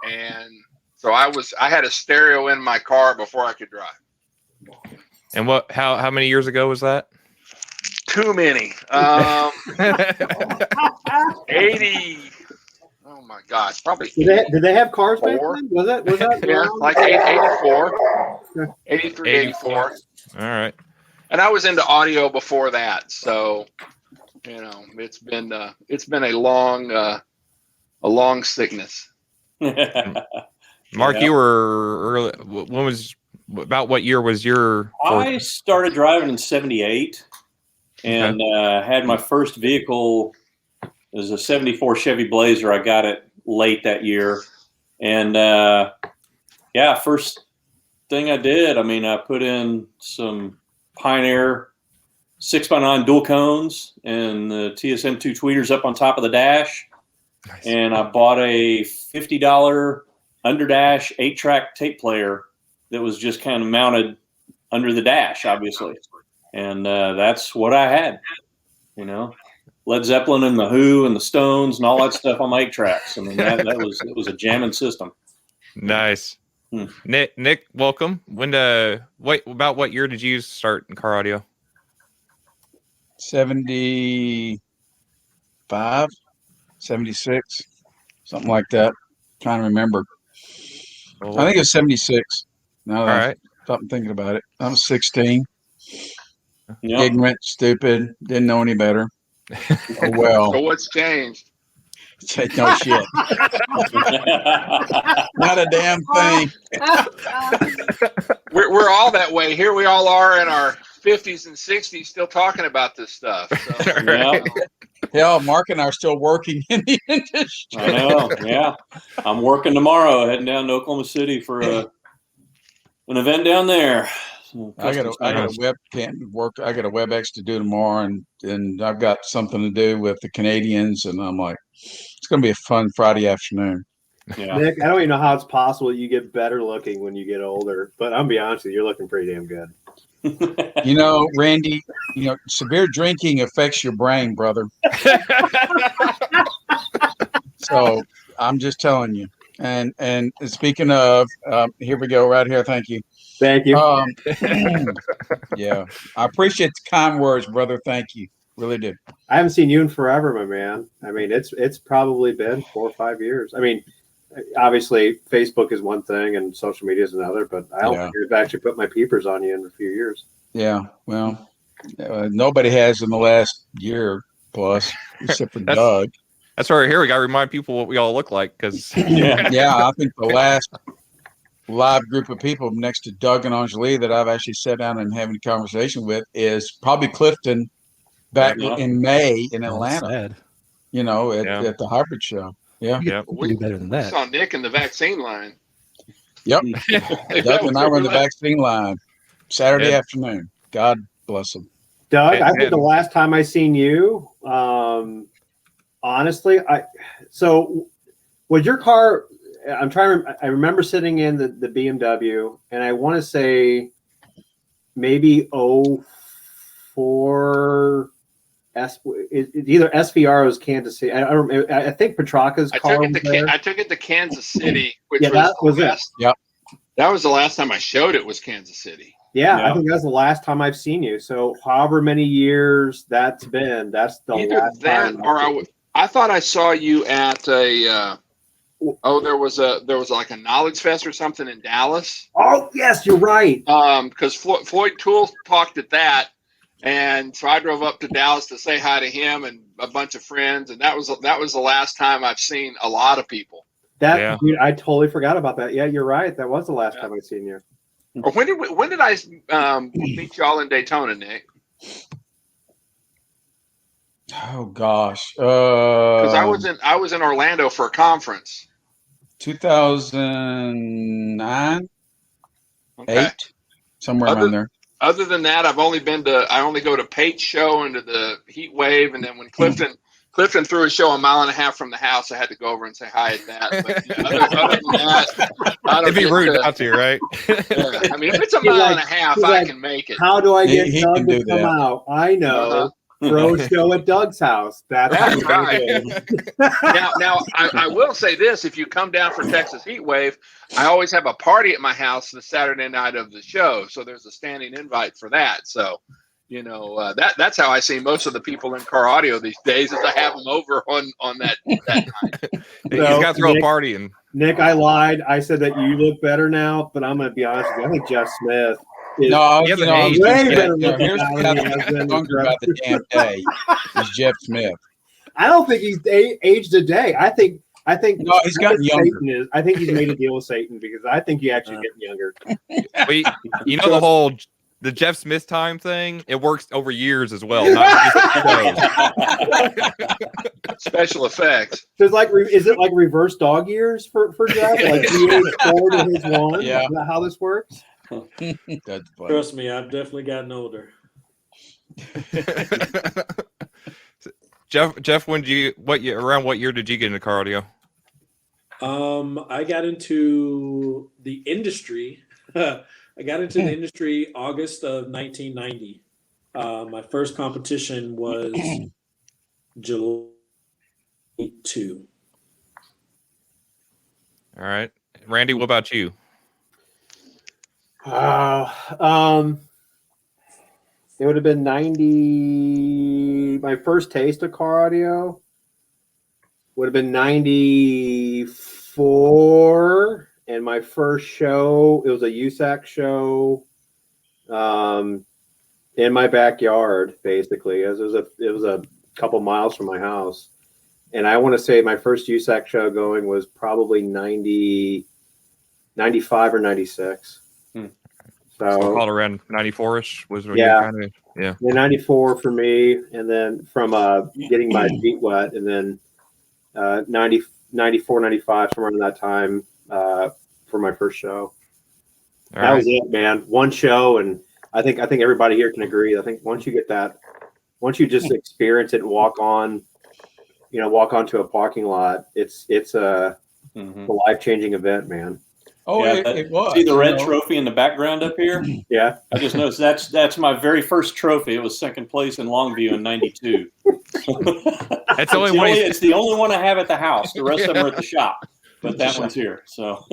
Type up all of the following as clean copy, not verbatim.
And so I had a stereo in my car before I could drive. And how many years ago was that? Too many. 80. Oh my gosh, probably. Did they have cars back then? Was that yeah, like 84, 83, 84. All right. And I was into audio before that, so it's been a long sickness. Mark, you were early. What year was your? I started driving in '78, and had my first vehicle. It was a '74 Chevy Blazer. I got it late that year, and first thing I did. I mean, I put in some Pioneer 6x9 dual cones and the TSM2 tweeters up on top of the dash. Nice. And I bought a $50 underdash 8-track tape player that was just kind of mounted under the dash, obviously. And that's what I had, Led Zeppelin and the Who and the Stones and all that stuff on my 8 tracks. I mean, it was a jamming system. Nice. Nick, welcome. About what year did you start in car audio? 75, 76, something like that. Trying to remember. I think it was 76. Now that I'm thinking about it. I was 16. Yep. Ignorant, stupid, didn't know any better. Oh, well. So what's changed? Say no shit. Not a damn thing. We're all that way. Here we all are in our 50s and 60s still talking about this stuff. So. Right. Hell, Mark and I are still working in the industry. I know, yeah. I'm working tomorrow, heading down to Oklahoma City for an event down there. I got a webcam work. I got a WebEx to do tomorrow, and I've got something to do with the Canadians, and I'm like, it's going to be a fun Friday afternoon. Yeah. Nick, I don't even know how it's possible you get better looking when you get older, but I'm gonna be honest with you, you're looking pretty damn good. Randy, severe drinking affects your brain, brother. So I'm just telling you. And speaking of, here we go, right here. Thank you. Thank you. Yeah, I appreciate the kind words, brother. Thank you. Really do. I haven't seen you in forever, my man. I mean, it's probably been 4 or 5 years. I mean, obviously Facebook is one thing and social media is another, but I don't think I've actually put my peepers on you in a few years. Yeah, well, nobody has in the last year plus, except for Doug. That's why we're here. We got to remind people what we all look like, because I think the last live group of people next to Doug and Anjali that I've actually sat down and having a conversation with is probably Klifton back in May in Atlanta. At the hybrid show. Yeah, we do better than that. We saw Nick in the vaccine line. Yep, Doug and I were in the vaccine line Saturday afternoon. God bless him. Doug, I think the last time I seen you, honestly, so was your car? I remember sitting in the BMW, and I want to say maybe 04. Either SVR or was Kansas City. I think Petrarca's car. I took it to Kansas City, which that was it. Yep. That was the last time I showed it was Kansas City. Yeah, I think that's the last time I've seen you. So however many years that's been, that's the either last that time. Or I thought I saw you at a. There was like a Knowledge Fest or something in Dallas. Oh yes, you're right. Because Floyd Toole talked at that. And so I drove up to Dallas to say hi to him and a bunch of friends, and that was the last time I've seen a lot of people. Dude, I totally forgot about that. Yeah, you're right. That was the last time I've seen you. Or when did I meet y'all in Daytona, Nick? Oh gosh, because I was in Orlando for a conference. 2009, 8, somewhere around there. Other than that, I only go to Pate show and to the Heat Wave, and then when Klifton threw a show a mile and a half from the house, I had to go over and say hi at that. But, other than that, it'd be rude not to, right? I mean, if it's a mile and a half, I can make it. How do I get Doug to come out? I know. Pro show at Doug's house. That's right. Now I will say this: if you come down for Texas Heat Wave, I always have a party at my house the Saturday night of the show. So there's a standing invite for that. So, that's how I see most of the people in car audio these days, is I have them over on that night. He's got to throw a party. And Nick, I lied. I said that you look better now, but I'm going to be honest with you. I think Jeff Smith. No, he hasn't I aged. here's the guy that's hungry about the damn day is Jeff Smith. I don't think he's aged a day. I think no, he's gotten younger. I think he's made a deal with Satan, because I think he actually getting younger. The Jeff Smith time thing, it works over years as well. Not just Special effects. So is it like reverse dog years for Jeff? Like he aged 4 to his 1? Yeah. Is that how this works? That's funny. Trust me, I've definitely gotten older. Jeff, around what year did you get into car audio? I got into the industry. August of 1990. My first competition was July 2. All right, Randy, what about you? It would have been 90. My first taste of car audio would have been 94, and my first show, it was a USAC show, in my backyard. Basically, as it was a couple miles from my house, and I want to say my first USAC show going was probably 95 or 96. So I'll call it around 94-ish was when yeah. Yeah, 94 for me, and then from getting my feet wet, and then 94, 95, somewhere in that time for my first show. That was it, man. One show, and I think everybody here can agree. I think once you just experience it and walk onto a parking lot, it's a life-changing event, man. Oh, yeah, it was. See the red trophy in the background up here? Yeah. I just noticed that's my very first trophy. It was second place in Longview in '92. It's the only one I have at the house. The rest of them are at the shop, but that one's here. So,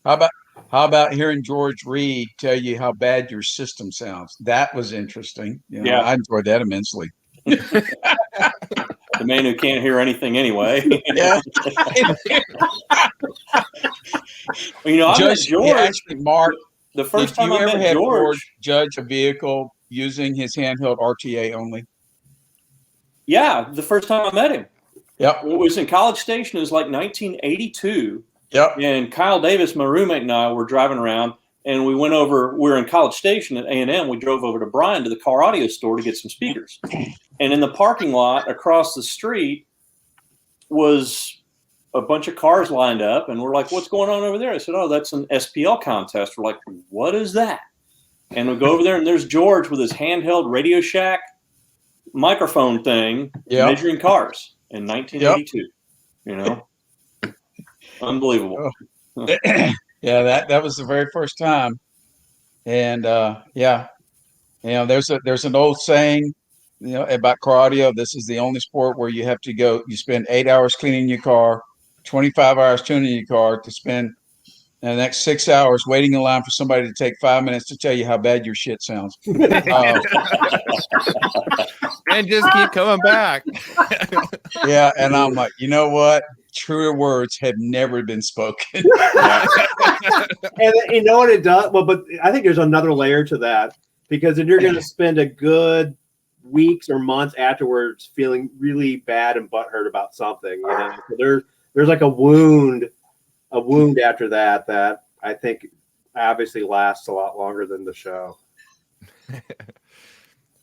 how about hearing George Reed tell you how bad your system sounds? That was interesting. Yeah, I enjoyed that immensely. The man who can't hear anything anyway. Yeah. I met George. Actually, Mark, the first did time you I ever met have George judge a vehicle using his handheld RTA only? Yeah, the first time I met him. Yep. It was in College Station. It was like 1982. Yep. And Kyle Davis, my roommate, and I were driving around, and we were in College Station at A&M. We drove over to Bryan to the car audio store to get some speakers. And in the parking lot across the street was a bunch of cars lined up, and we're like, what's going on over there? I said, oh, that's an SPL contest. We're like, what is that? And we go over there, and there's George with his handheld Radio Shack microphone thing, measuring cars in 1982. Unbelievable. Yeah, that was the very first time. And there's an old saying, about car audio. This is the only sport where you spend 8 hours cleaning your car, 25 hours tuning your car, to spend the next 6 hours waiting in line for somebody to take 5 minutes to tell you how bad your shit sounds. And just keep coming back. Yeah, and I'm like, you know what? Truer words have never been spoken. And you know what it does? Well, but I think there's another layer to that, because if you're going to spend a good weeks or months afterwards feeling really bad and butthurt about something, so there's like a wound after that I think obviously lasts a lot longer than the show.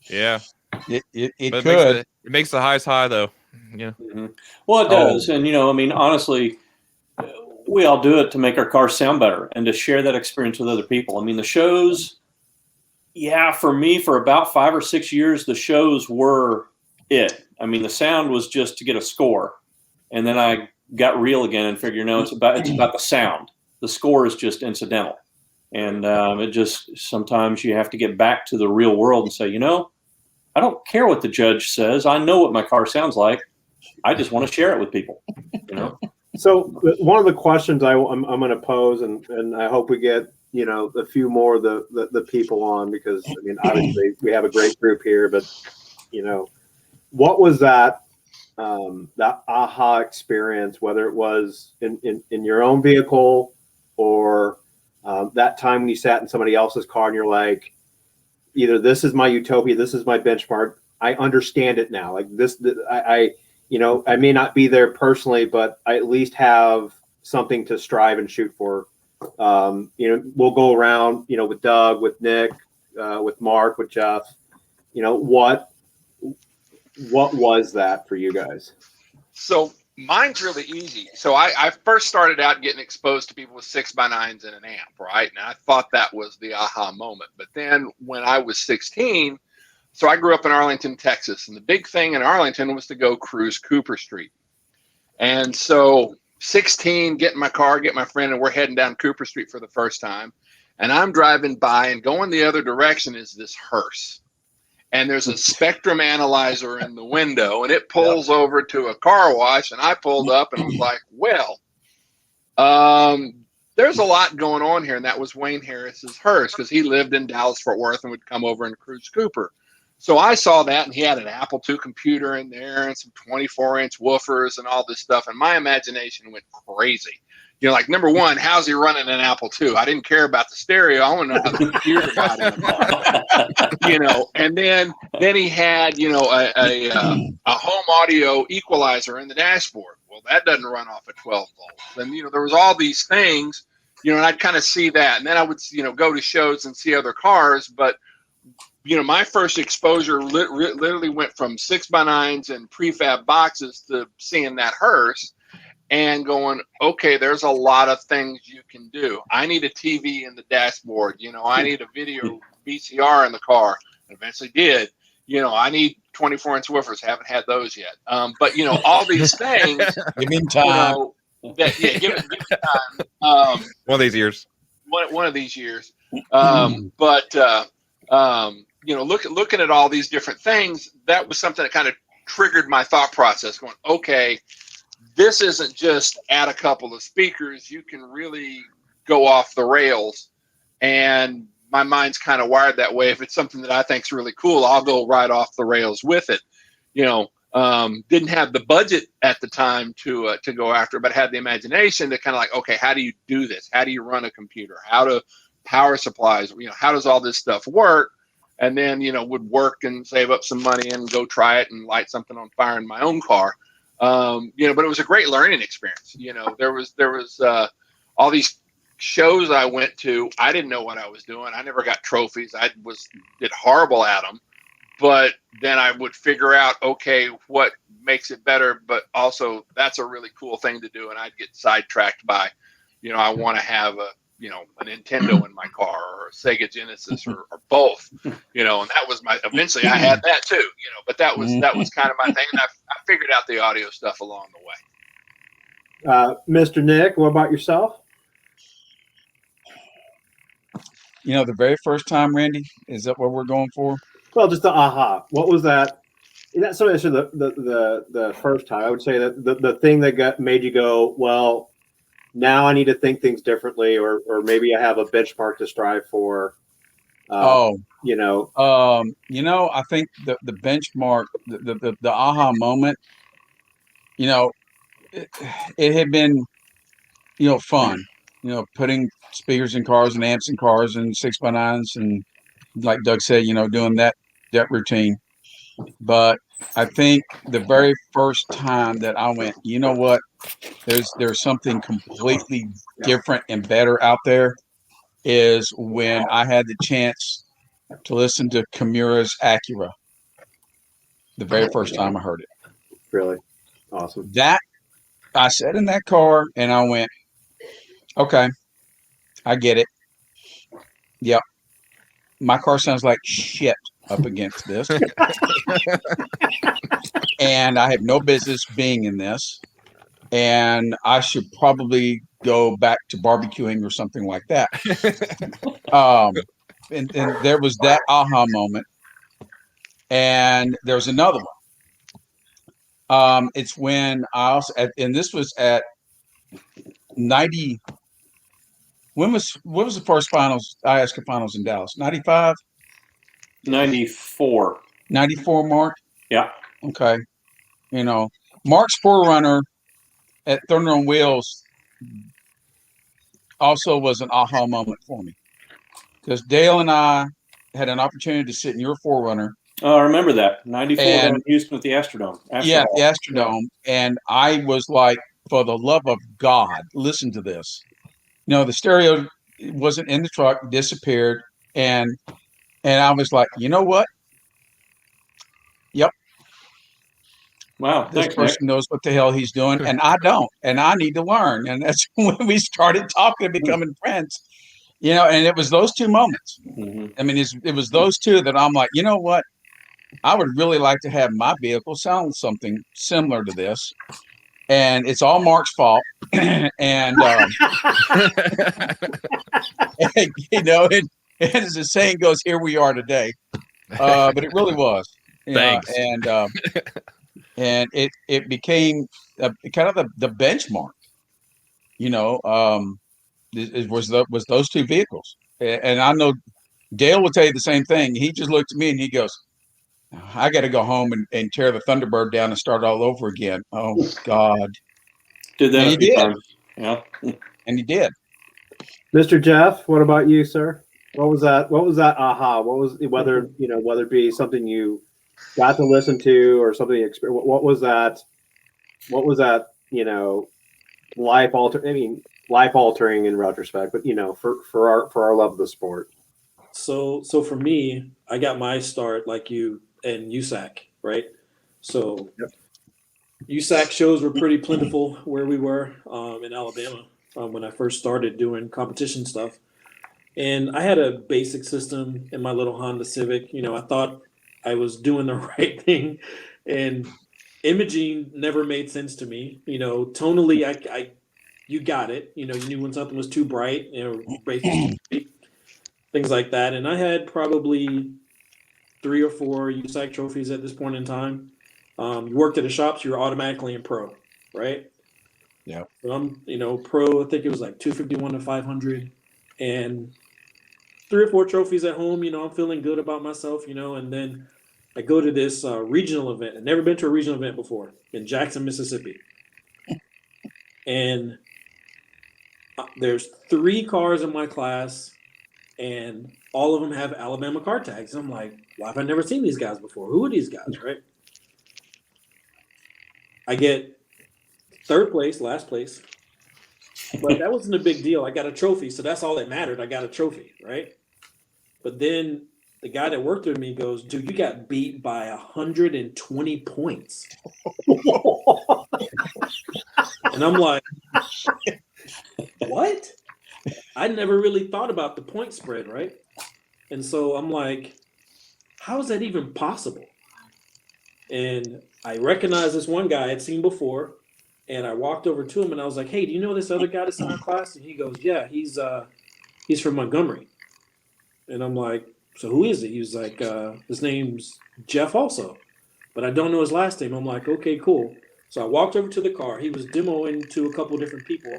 Yeah, it but could. It makes the highs high though. Yeah. Mm-hmm. Well, it does. And, honestly, we all do it to make our cars sound better and to share that experience with other people. I mean, the shows, for me, for about 5 or 6 years, the shows were it. I mean, the sound was just to get a score. And then I got real again and figured, it's about the sound. The score is just incidental. And it just, sometimes you have to get back to the real world and say, I don't care what the judge says. I know what my car sounds like. I just want to share it with people, you know? So one of the questions I'm going to pose, and I hope we get, you know, a few more of the people on, because I mean, obviously we have a great group here, but you know, what was that aha experience, whether it was in your own vehicle or that time when you sat in somebody else's car and you're like, either this is my utopia, this is my benchmark, I understand it now. Like this, I you know, I may not be there personally, but I at least have something to strive and shoot for. You know, we'll go around, you know, with Doug, with Nick, with Mark, with Jeff. You know, what was that for you guys? So mine's really easy. So I first started out getting exposed to people with 6x9s and an amp, right? And I thought that was the aha moment. But then when I was 16, so I grew up in Arlington, Texas, and the big thing in Arlington was to go cruise Cooper Street. And so 16, get in my car, get my friend, and we're heading down Cooper Street for the first time. And I'm driving by, and going the other direction is this hearse. And there's a spectrum analyzer in the window, and it pulls over to a car wash, and I pulled up and was like, well, there's a lot going on here. And that was Wayne Harris's hearse, because he lived in Dallas, Fort Worth, and would come over and cruise Cooper. So I saw that, and he had an Apple II computer in there and some 24-inch woofers and all this stuff. And my imagination went crazy. You know, like, number one, how's he running an Apple II? I didn't care about the stereo. I want to know how the computer got in the car. You know, and then he had, you know, a home audio equalizer in the dashboard. Well, that doesn't run off at 12 volts. And, you know, there was all these things, you know, and I'd kind of see that. And then I would, you know, go to shows and see other cars. But, you know, my first exposure literally went from 6x9s and prefab boxes to seeing that hearse and going, okay, there's a lot of things you can do. I need a TV in the dashboard. You know, I need a video VCR in the car. I eventually did. You know, I need 24-inch woofers. Haven't had those yet. But, you know, all these things. Give me time. You know, give it time. One of these years. One of these years. You know, looking at all these different things, that was something that kind of triggered my thought process, going, okay, this isn't just add a couple of speakers. You can really go off the rails. And my mind's kind of wired that way. If it's something that I think is really cool, I'll go right off the rails with it. You know, didn't have the budget at the time to go after, but had the imagination to kind of like, okay, how do you do this? How do you run a computer? How do power supplies, you know, how does all this stuff work? And then, you know, would work and save up some money and go try it and light something on fire in my own car. You know, but it was a great learning experience. You know, there was all these shows I went to. I didn't know what I was doing. I never got trophies. Did horrible at them. But then I would figure out, okay, what makes it better, but also that's a really cool thing to do. And I'd get sidetracked by, you know, I want to have a Nintendo in my car, or a Sega Genesis, or both, you know, and that was eventually I had that too, you know, but that was kind of my thing. And I figured out the audio stuff along the way. Mr. Nick, what about yourself? You know, the very first time, Randy, is that what we're going for? Well, just the aha. What was that? That's what I said the first time. I would say that the thing that made you go, well, now I need to think things differently, or maybe I have a benchmark to strive for. You know, I think the benchmark, the aha moment, you know, it had been, you know, fun, you know, putting speakers in cars and amps in cars and 6x9s, and like Doug said, you know, doing that routine. But I think the very first time that I went, you know what, there's something completely different and better out there, is when I had the chance to listen to Kimura's Acura. The very first time I heard it. Really awesome. That I sat in that car and I went, okay, I get it. Yep. My car sounds like shit up against this. And I have no business being in this. And I should probably go back to barbecuing or something like that. And there was that aha moment. And there's another one. It's when I also, and this was at 90. What was the first finals, IASCA finals in Dallas? 95? 94. 94, Mark? Yeah. Okay. You know, Mark's forerunner at Thunder on Wheels also was an aha moment for me, because Dale and I had an opportunity to sit in your forerunner. Oh, I remember that. 94 down in Houston at the Astrodome. Yeah, the Astrodome. Yeah. And I was like, for the love of God, listen to this. You know, the stereo wasn't in the truck, disappeared. And I was like, you know what? Yep. Wow. This person knows what the hell he's doing, and I don't, and I need to learn. And that's when we started talking and becoming friends. You know, and it was those two moments. Mm-hmm. I mean, it was those two that I'm like, you know what? I would really like to have my vehicle sound something similar to this. And it's all Mark's fault. And, you know, and as the saying goes, here we are today. But it really was. Thanks. And it became kind of the benchmark, you know. It was those two vehicles. And I know Dale will tell you the same thing. He just looked at me and he goes, I got to go home and tear the Thunderbird down and start all over again. Oh, God. Did that? And he did. Times. Yeah. And he did. Mr. Jeff, what about you, sir? What was that aha? What was, whether it be something you got to listen to or something you experienced? What was that, you know, life altering in retrospect, but, you know, for our love of the sport? So for me, I got my start like you and USAC, right? So yep. USAC shows were pretty plentiful where we were in Alabama when I first started doing competition stuff. And I had a basic system in my little Honda Civic. You know, I thought I was doing the right thing, and imaging never made sense to me. You know, tonally, you got it. You know, you knew when something was too bright, you know, things like that. And I had probably 3 or 4 USAC trophies at this point in time. You worked at a shop, so you're automatically in pro, right? Yeah. So I'm, you know, pro. I think it was like 251 to 500, and 3 or 4 trophies at home. You know, I'm feeling good about myself. You know, and then I go to this regional event. I've never been to a regional event before in Jackson, Mississippi, and there's 3 cars in my class, and all of them have Alabama car tags. I'm like, why have I never seen these guys before? Who are these guys, right? I get 3rd place, last place. But that wasn't a big deal. I got a trophy, so that's all that mattered. I got a trophy, right? But then the guy that worked with me goes, dude, you got beat by 120 points. And I'm like, what? I never really thought about the point spread, right? And so I'm like, how is that even possible? And I recognized this one guy I had seen before, and I walked over to him and I was like, hey, do you know this other guy that's in our class? And he goes, yeah, he's from Montgomery. And I'm like, so who is it? He was like, his name's Jeff also, but I don't know his last name. I'm like, okay, cool. So I walked over to the car. He was demoing to a couple different people,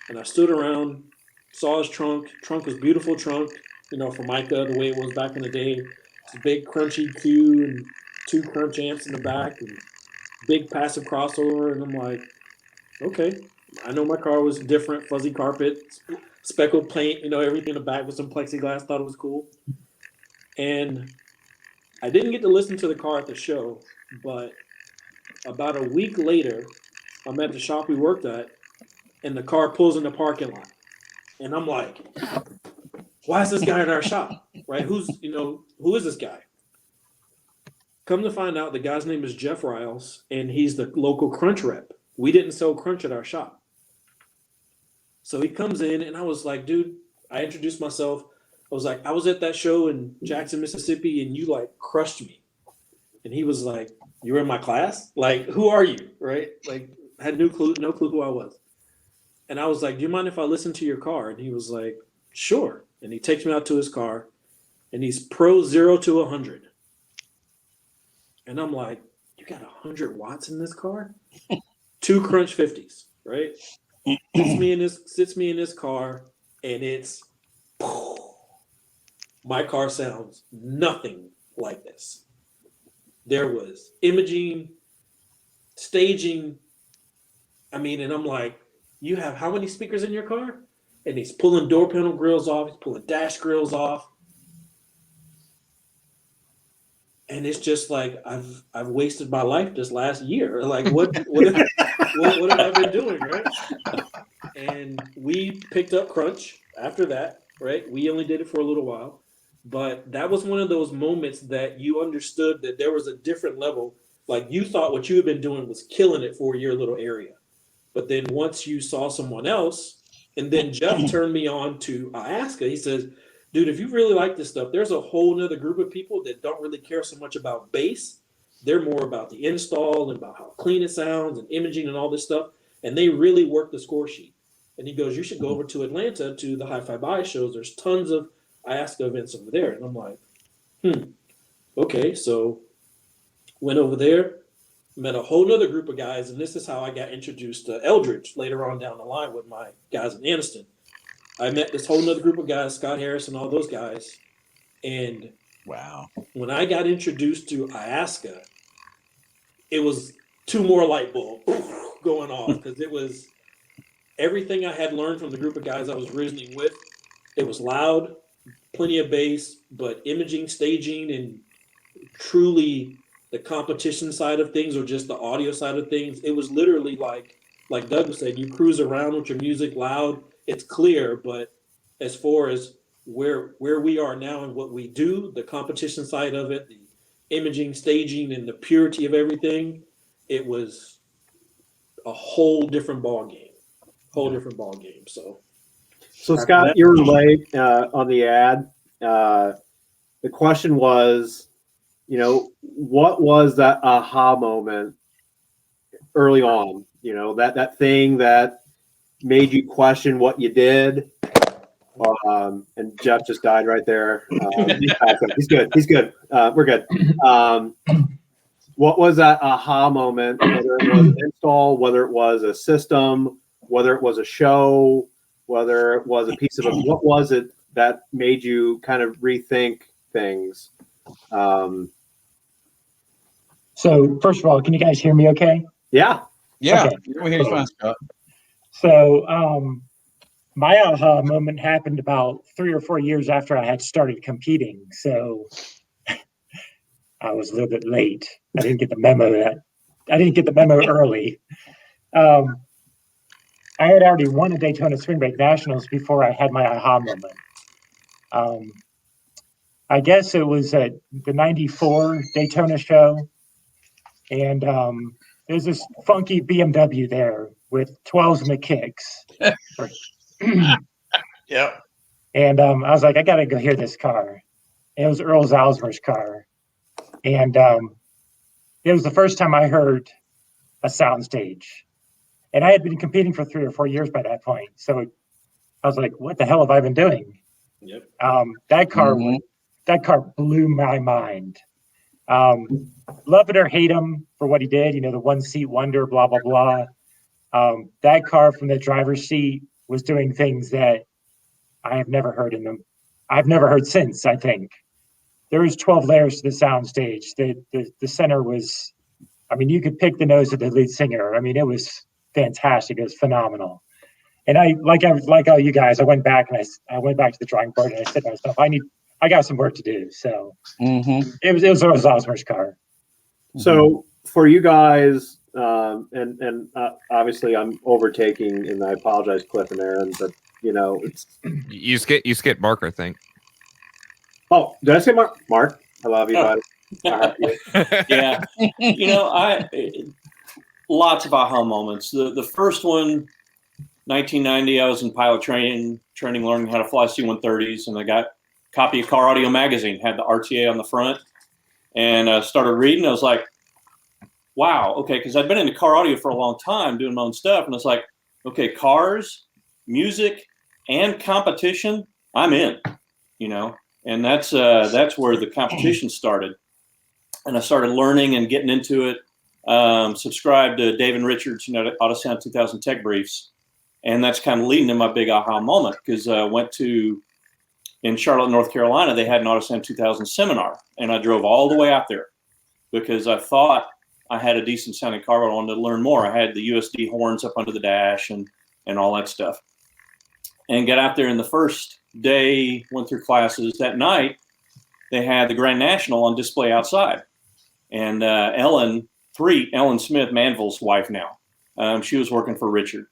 and I stood around, saw his trunk. Trunk was beautiful trunk, you know, Formica, the way it was back in the day. It's a big crunchy Q and 2 crunch amps in the back and big passive crossover. And I'm like, okay, I know my car was different, fuzzy carpet, speckled paint, you know, everything in the back with some plexiglass, thought it was cool. And I didn't get to listen to the car at the show, but about a week later, I'm at the shop we worked at, and the car pulls in the parking lot. And I'm like, why is this guy in our shop, right? Who is this guy? Come to find out, the guy's name is Jeff Riles, and he's the local crunch rep. We didn't sell crunch at our shop. So he comes in, and I was like, dude, I introduced myself. I was like, I was at that show in Jackson, Mississippi, and you like crushed me. And he was like, you were in my class? Like, who are you, right? Like, I had no clue who I was. And I was like, do you mind if I listen to your car? And he was like, sure. And he takes me out to his car, and he's pro 0 to 100. And I'm like, you got 100 watts in this car? 2 Crunch 50s, right? Sits me in this car, and it's my car sounds nothing like this. There was imaging, staging. I mean, and I'm like, you have how many speakers in your car? And he's pulling door panel grills off. He's pulling dash grills off. And it's just like, I've wasted my life this last year. Like, what have I been doing, right? And we picked up Crunch after that, right? We only did it for a little while. But that was one of those moments that you understood that there was a different level. Like, you thought what you had been doing was killing it for your little area. But then once you saw someone else, and then Jeff turned me on to Alaska, he says, dude, if you really like this stuff, there's a whole nother group of people that don't really care so much about bass. They're more about the install and about how clean it sounds and imaging and all this stuff. And they really work the score sheet. And he goes, you should go over to Atlanta to the Hi-Fi Buy shows. There's tons of Alaska events over there. And I'm like, okay. So went over there, met a whole nother group of guys. And this is how I got introduced to Eldridge later on down the line with my guys in Anniston. I met this whole nother group of guys, Scott Harrison, all those guys. And wow, when I got introduced to Alaska, it was 2 more light bulbs going off, because it was everything I had learned from the group of guys I was originally with. It was loud, plenty of bass, but imaging, staging, and truly the competition side of things, or just the audio side of things. It was literally like Doug said, you cruise around with your music loud. It's clear, but as far as where we are now and what we do, the competition side of it, the imaging, staging, and the purity of everything, it was a whole different ball game. So Scott, you were late on the ad. The question was, what was that aha moment early on? That thing that made you question what you did. And Jeff just died right there. He's good. We're good. What was that aha moment, whether it was an install, whether it was a system, whether it was a show, whether it was a piece of it, what was it that made you kind of rethink things? So first of all, can you guys hear me okay? Yeah. Yeah, okay. We hear you fine, Scott. So my aha moment happened about 3 or 4 years after I had started competing. So I was a little bit late. I didn't get the memo early. I had already won a Daytona Swing Break Nationals before I had my aha moment. I guess it was at the 94 Daytona show. And there's this funky BMW there with 12s and the kicks. Yeah. And I was like, I got to go hear this car. And it was Earl Zalzmer's car. And it was the first time I heard a Soundstage. And I had been competing for 3 or 4 years by that point. So I was like, what the hell have I been doing? Yep. That car blew my mind. Love it or hate him for what he did, the 1-seat wonder, blah, blah, blah. That car from the driver's seat was doing things that I have never heard in them. I've never heard since, I think. There was 12 layers to the Soundstage. The center was, you could pick the nose of the lead singer. It was fantastic. It was phenomenal. And I like all you guys, I went back and I went back to the drawing board and I said to myself, I got some work to do. So it was Earl Zalzmer's car. So for you guys, and obviously I'm overtaking, and I apologize, Cliff and Erin, but it's you skip Mark, I think. Oh, did I say Mark? Mark, I love you, buddy. Yeah, lots of aha moments. The first one, 1990, I was in pilot training, learning how to fly C-130s, and I got a copy of Car Audio magazine, had the RTA on the front, and I started reading. I was like, wow, okay, because I'd been into car audio for a long time doing my own stuff, and it's like, okay, cars, music, and competition, I'm in, and that's where the competition started. and I started learning and getting into it. Subscribed to Dave and Richard's, AutoSound 2000 Tech Briefs. And that's kind of leading to my big aha moment, because I went in Charlotte, North Carolina, they had an AutoSound 2000 seminar, and I drove all the way out there because I thought I had a decent sounding car, but I wanted to learn more. I had the USD horns up under the dash and all that stuff. And got out there, and the first day, went through classes. That night, they had the Grand National on display outside. And Ellen Smith, Manville's wife now, she was working for Richard.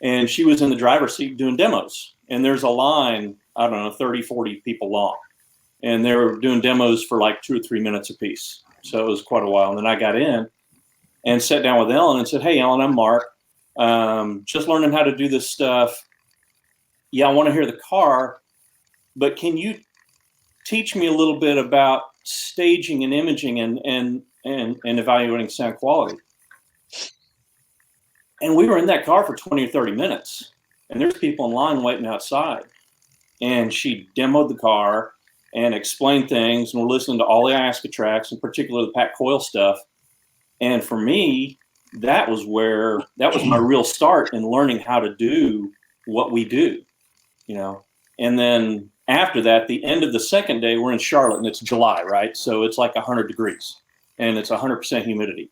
And she was in the driver's seat doing demos. And there's a line, I don't know, 30, 40 people long. And they were doing demos for like 2 or 3 minutes a piece. So it was quite a while. And then I got in and sat down with Ellen and said, "Hey, Ellen, I'm Mark. Just learning how to do this stuff. Yeah, I want to hear the car, but can you teach me a little bit about staging and imaging and evaluating sound quality?" And we were in that car for 20 or 30 minutes, and there's people in line waiting outside. And she demoed the car and explained things, and we're listening to all the IASCA tracks, in particular the Pat Coyle stuff. And for me, that was my real start in learning how to do what we do, And then after that, the end of the second day, we're in Charlotte, and it's July, right? So it's like 100 degrees, and it's 100% humidity.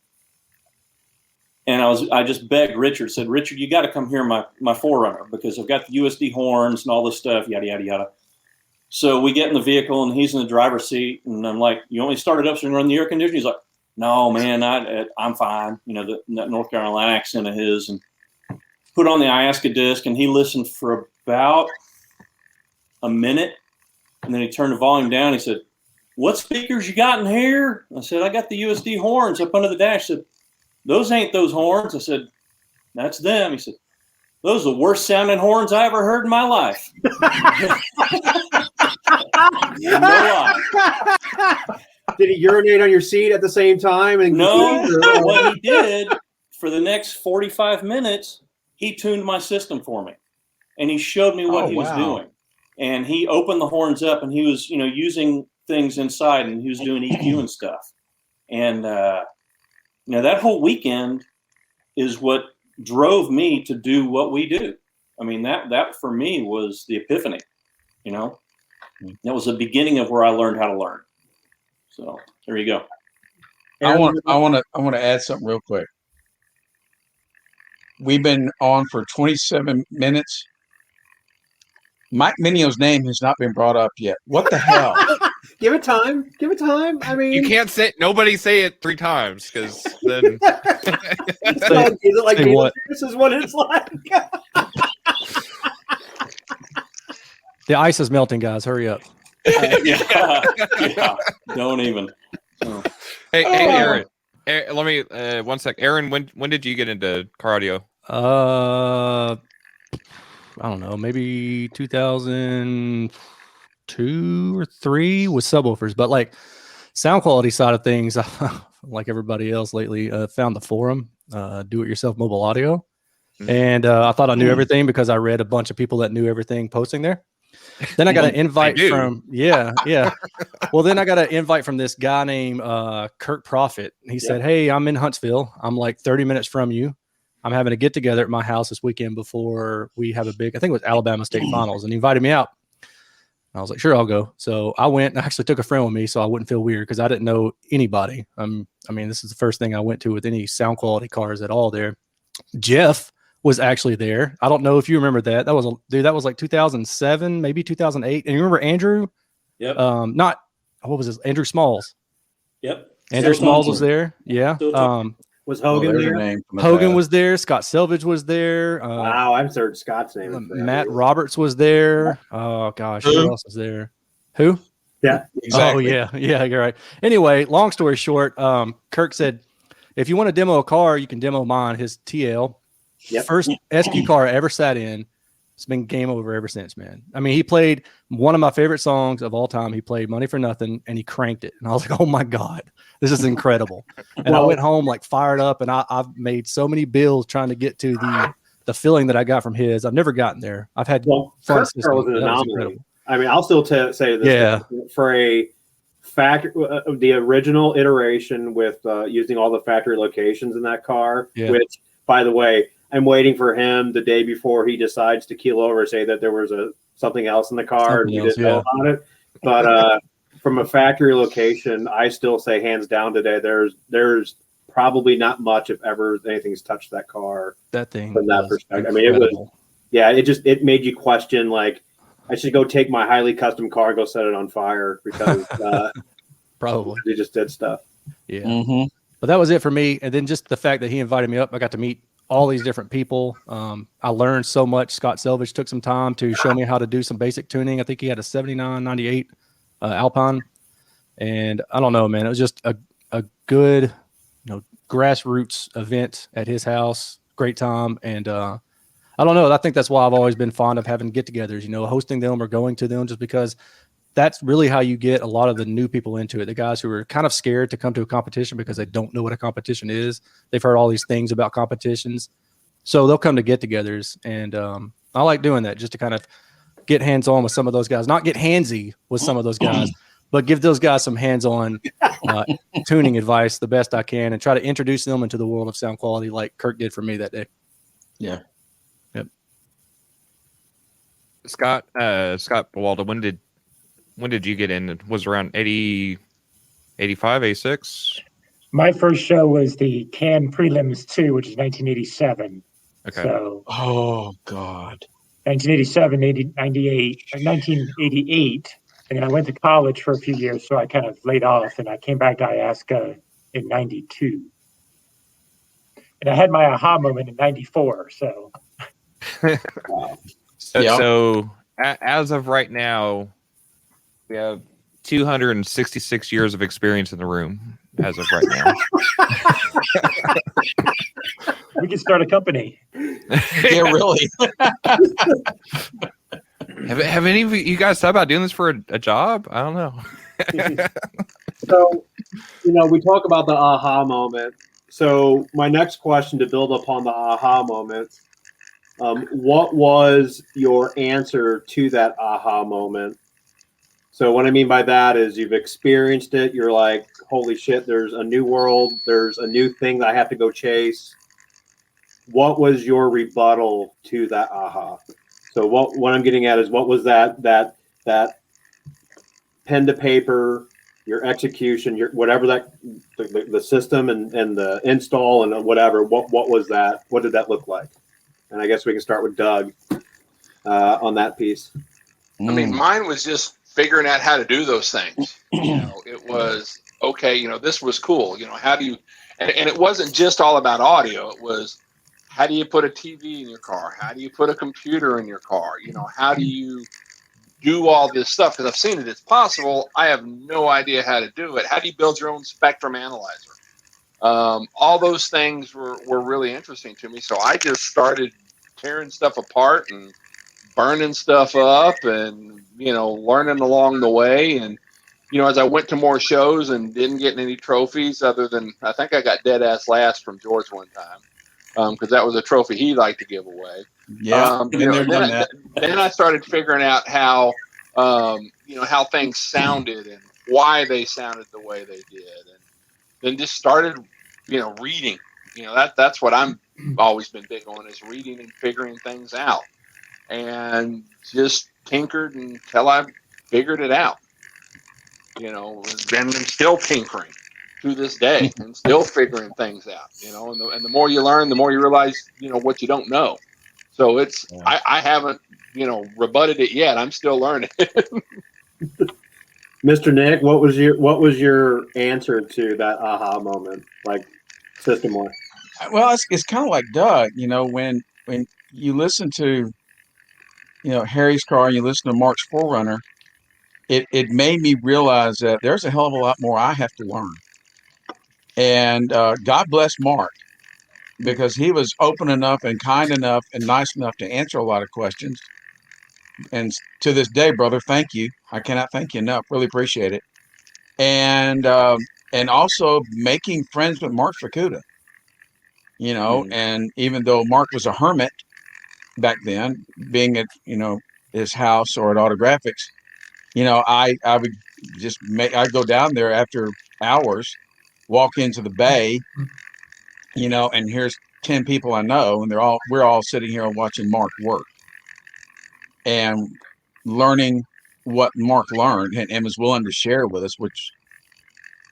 And I just begged Richard, said, "Richard, you got to come hear my 4Runner, because I've got the USD horns and all this stuff, yada, yada, yada." So we get in the vehicle, and he's in the driver's seat, and I'm like, "You want me to start it up so we can run the air conditioner?" He's like, "No, man, I'm fine." The North Carolina accent of his, and put on the IASCA disc, and he listened for about a minute, and then he turned the volume down. He said, "What speakers you got in here?" I said, "I got the USD horns up under the dash." He said, "Those ain't those horns." I said, "That's them." He said, "Those are the worst sounding horns I ever heard in my life." No lie. Did he urinate on your seat at the same time? No, what he did for the next 45 minutes, he tuned my system for me, and he showed me what he was doing. And he opened the horns up, and he was, using things inside, and he was doing EQ and stuff. And that whole weekend is what drove me to do what we do. I mean, that for me was the epiphany. That was the beginning of where I learned how to learn. So there you go. I want to add something real quick. We've been on for 27 minutes. Mike Minio's name has not been brought up yet. What the hell? Give it time. I mean, you can't say nobody say it 3 times, because then is it like this is what it's like? The ice is melting, guys. Hurry up. Yeah. Don't even. Oh. Hey, Erin. Let me 1 sec. Erin, when did you get into car audio? I don't know, maybe 2002 or 3 with subwoofers, but like sound quality side of things, like everybody else lately, found the forum, do-it-yourself mobile audio, and I thought I knew everything because I read a bunch of people that knew everything posting there. Then I got an invite from Well, then I got an invite from this guy named Kirk Profit. He said, "Hey, I'm in Huntsville. I'm like 30 minutes from you. I'm having a get together at my house this weekend before we have a big, I think it was Alabama State Finals." And he invited me out. And I was like, "Sure, I'll go." So I went, and I actually took a friend with me so I wouldn't feel weird, because I didn't know anybody. I mean, this is the first thing I went to with any sound quality cars at all there. Jeff was actually there. I don't know if you remember that. That was like 2007, maybe 2008. And you remember Andrew? Yep. What was his? Andrew Smalls. Yep. Andrew Smalls was there. Yeah. Was Hogan there? Hogan was there. Scott Selvage was there. Wow, I've heard Scott's name. Matt Roberts was there. Oh gosh, who else was there? Who? Yeah. Exactly. Oh yeah, you're right. Anyway, long story short, Kirk said, "If you want to demo a car, you can demo mine." His TL, first SQ car I ever sat in. It's been game over ever since, man. I mean, he played one of my favorite songs of all time. He played "Money for Nothing," and he cranked it. And I was like, "Oh my God, this is incredible." And I went home like fired up, and I've made so many bills trying to get to the feeling that I got from his. I've never gotten there. I've had fun. Was an anomaly. I mean, I'll still say this. For a the original iteration with using all the factory locations in that car, which, by the way, I'm waiting for him the day before he decides to keel over, say that there was something else in the car and we didn't know about it. But from a factory location, I still say hands down today, there's probably not much if ever anything's touched that car. That thing from that perspective. Incredible. I mean, it made you question, like, I should go take my highly custom car and go set it on fire because probably they just did stuff. Yeah. Mm-hmm. But that was it for me. And then just the fact that he invited me up, I got to meet all these different people. I learned so much. Scott Selvage took some time to show me how to do some basic tuning. I think he had a 79, 98 Alpine. And I don't know, man, it was just a good, grassroots event at his house. Great time. And I don't know. I think that's why I've always been fond of having get-togethers, hosting them or going to them, just because that's really how you get a lot of the new people into it. The guys who are kind of scared to come to a competition because they don't know what a competition is. They've heard all these things about competitions. So they'll come to get-togethers. And I like doing that just to kind of get hands-on with some of those guys. Not get handsy with some of those guys, but give those guys some hands-on tuning advice the best I can and try to introduce them into the world of sound quality like Kirk did for me that day. Yeah. Yep. Scott Buwalda, when did you get in? Was it around 80, 85, 86? My first show was the Cannes Prelims 2, which is 1987. Okay. So, oh, God. 1987, 98, 1988. And then I went to college for a few years, so I kind of laid off, and I came back to Iasca in 92. And I had my aha moment in 94, so. So as of right now, we have 266 years of experience in the room as of right now. We can start a company. Yeah, really. Have any of you guys thought about doing this for a job? I don't know. So, we talk about the aha moment. So my next question, to build upon the aha moment, what was your answer to that aha moment? So what I mean by that is you've experienced it. You're like, holy shit, there's a new world. There's a new thing that I have to go chase. What was your rebuttal to that aha? So what I'm getting at is, what was that pen to paper, your execution, your whatever, that the system and the install and whatever, what was that? What did that look like? And I guess we can start with Doug on that piece. I mean, mine was just figuring out how to do those things. It was, okay, this was cool. How do you, and it wasn't just all about audio. It was, how do you put a TV in your car? How do you put a computer in your car? How do you do all this stuff? Because I've seen it. It's possible. I have no idea how to do it. How do you build your own spectrum analyzer? All those things were really interesting to me. So I just started tearing stuff apart and burning stuff up and, learning along the way. And, as I went to more shows and didn't get any trophies other than, I think I got dead ass last from George one time. Because that was a trophy he liked to give away. Yeah. Then I started figuring out how, how things sounded and why they sounded the way they did, and then just started, reading. That's what I'm always been big on, is reading and figuring things out, and just tinkered until I figured it out. And I'm still tinkering to this day and still figuring things out, and the more you learn, the more you realize, what you don't know. So it's, I haven't, rebutted it yet. I'm still learning. Mr. Nick, what was your answer to that aha moment, like system-wise? Well, it's kind of like Doug, when you listen to, Harry's car and you listen to Mark's Forerunner, it made me realize that there's a hell of a lot more I have to learn. And God bless Mark, because he was open enough and kind enough and nice enough to answer a lot of questions. And to this day, brother, thank you. I cannot thank you enough. Really appreciate it. And also making friends with Mark Fukuda, and even though Mark was a hermit back then, being at, his house or at Autographics, I would I go down there after hours, walk into the bay, and here's 10 people I know, and we're all sitting here watching Mark work and learning what Mark learned and was willing to share with us, which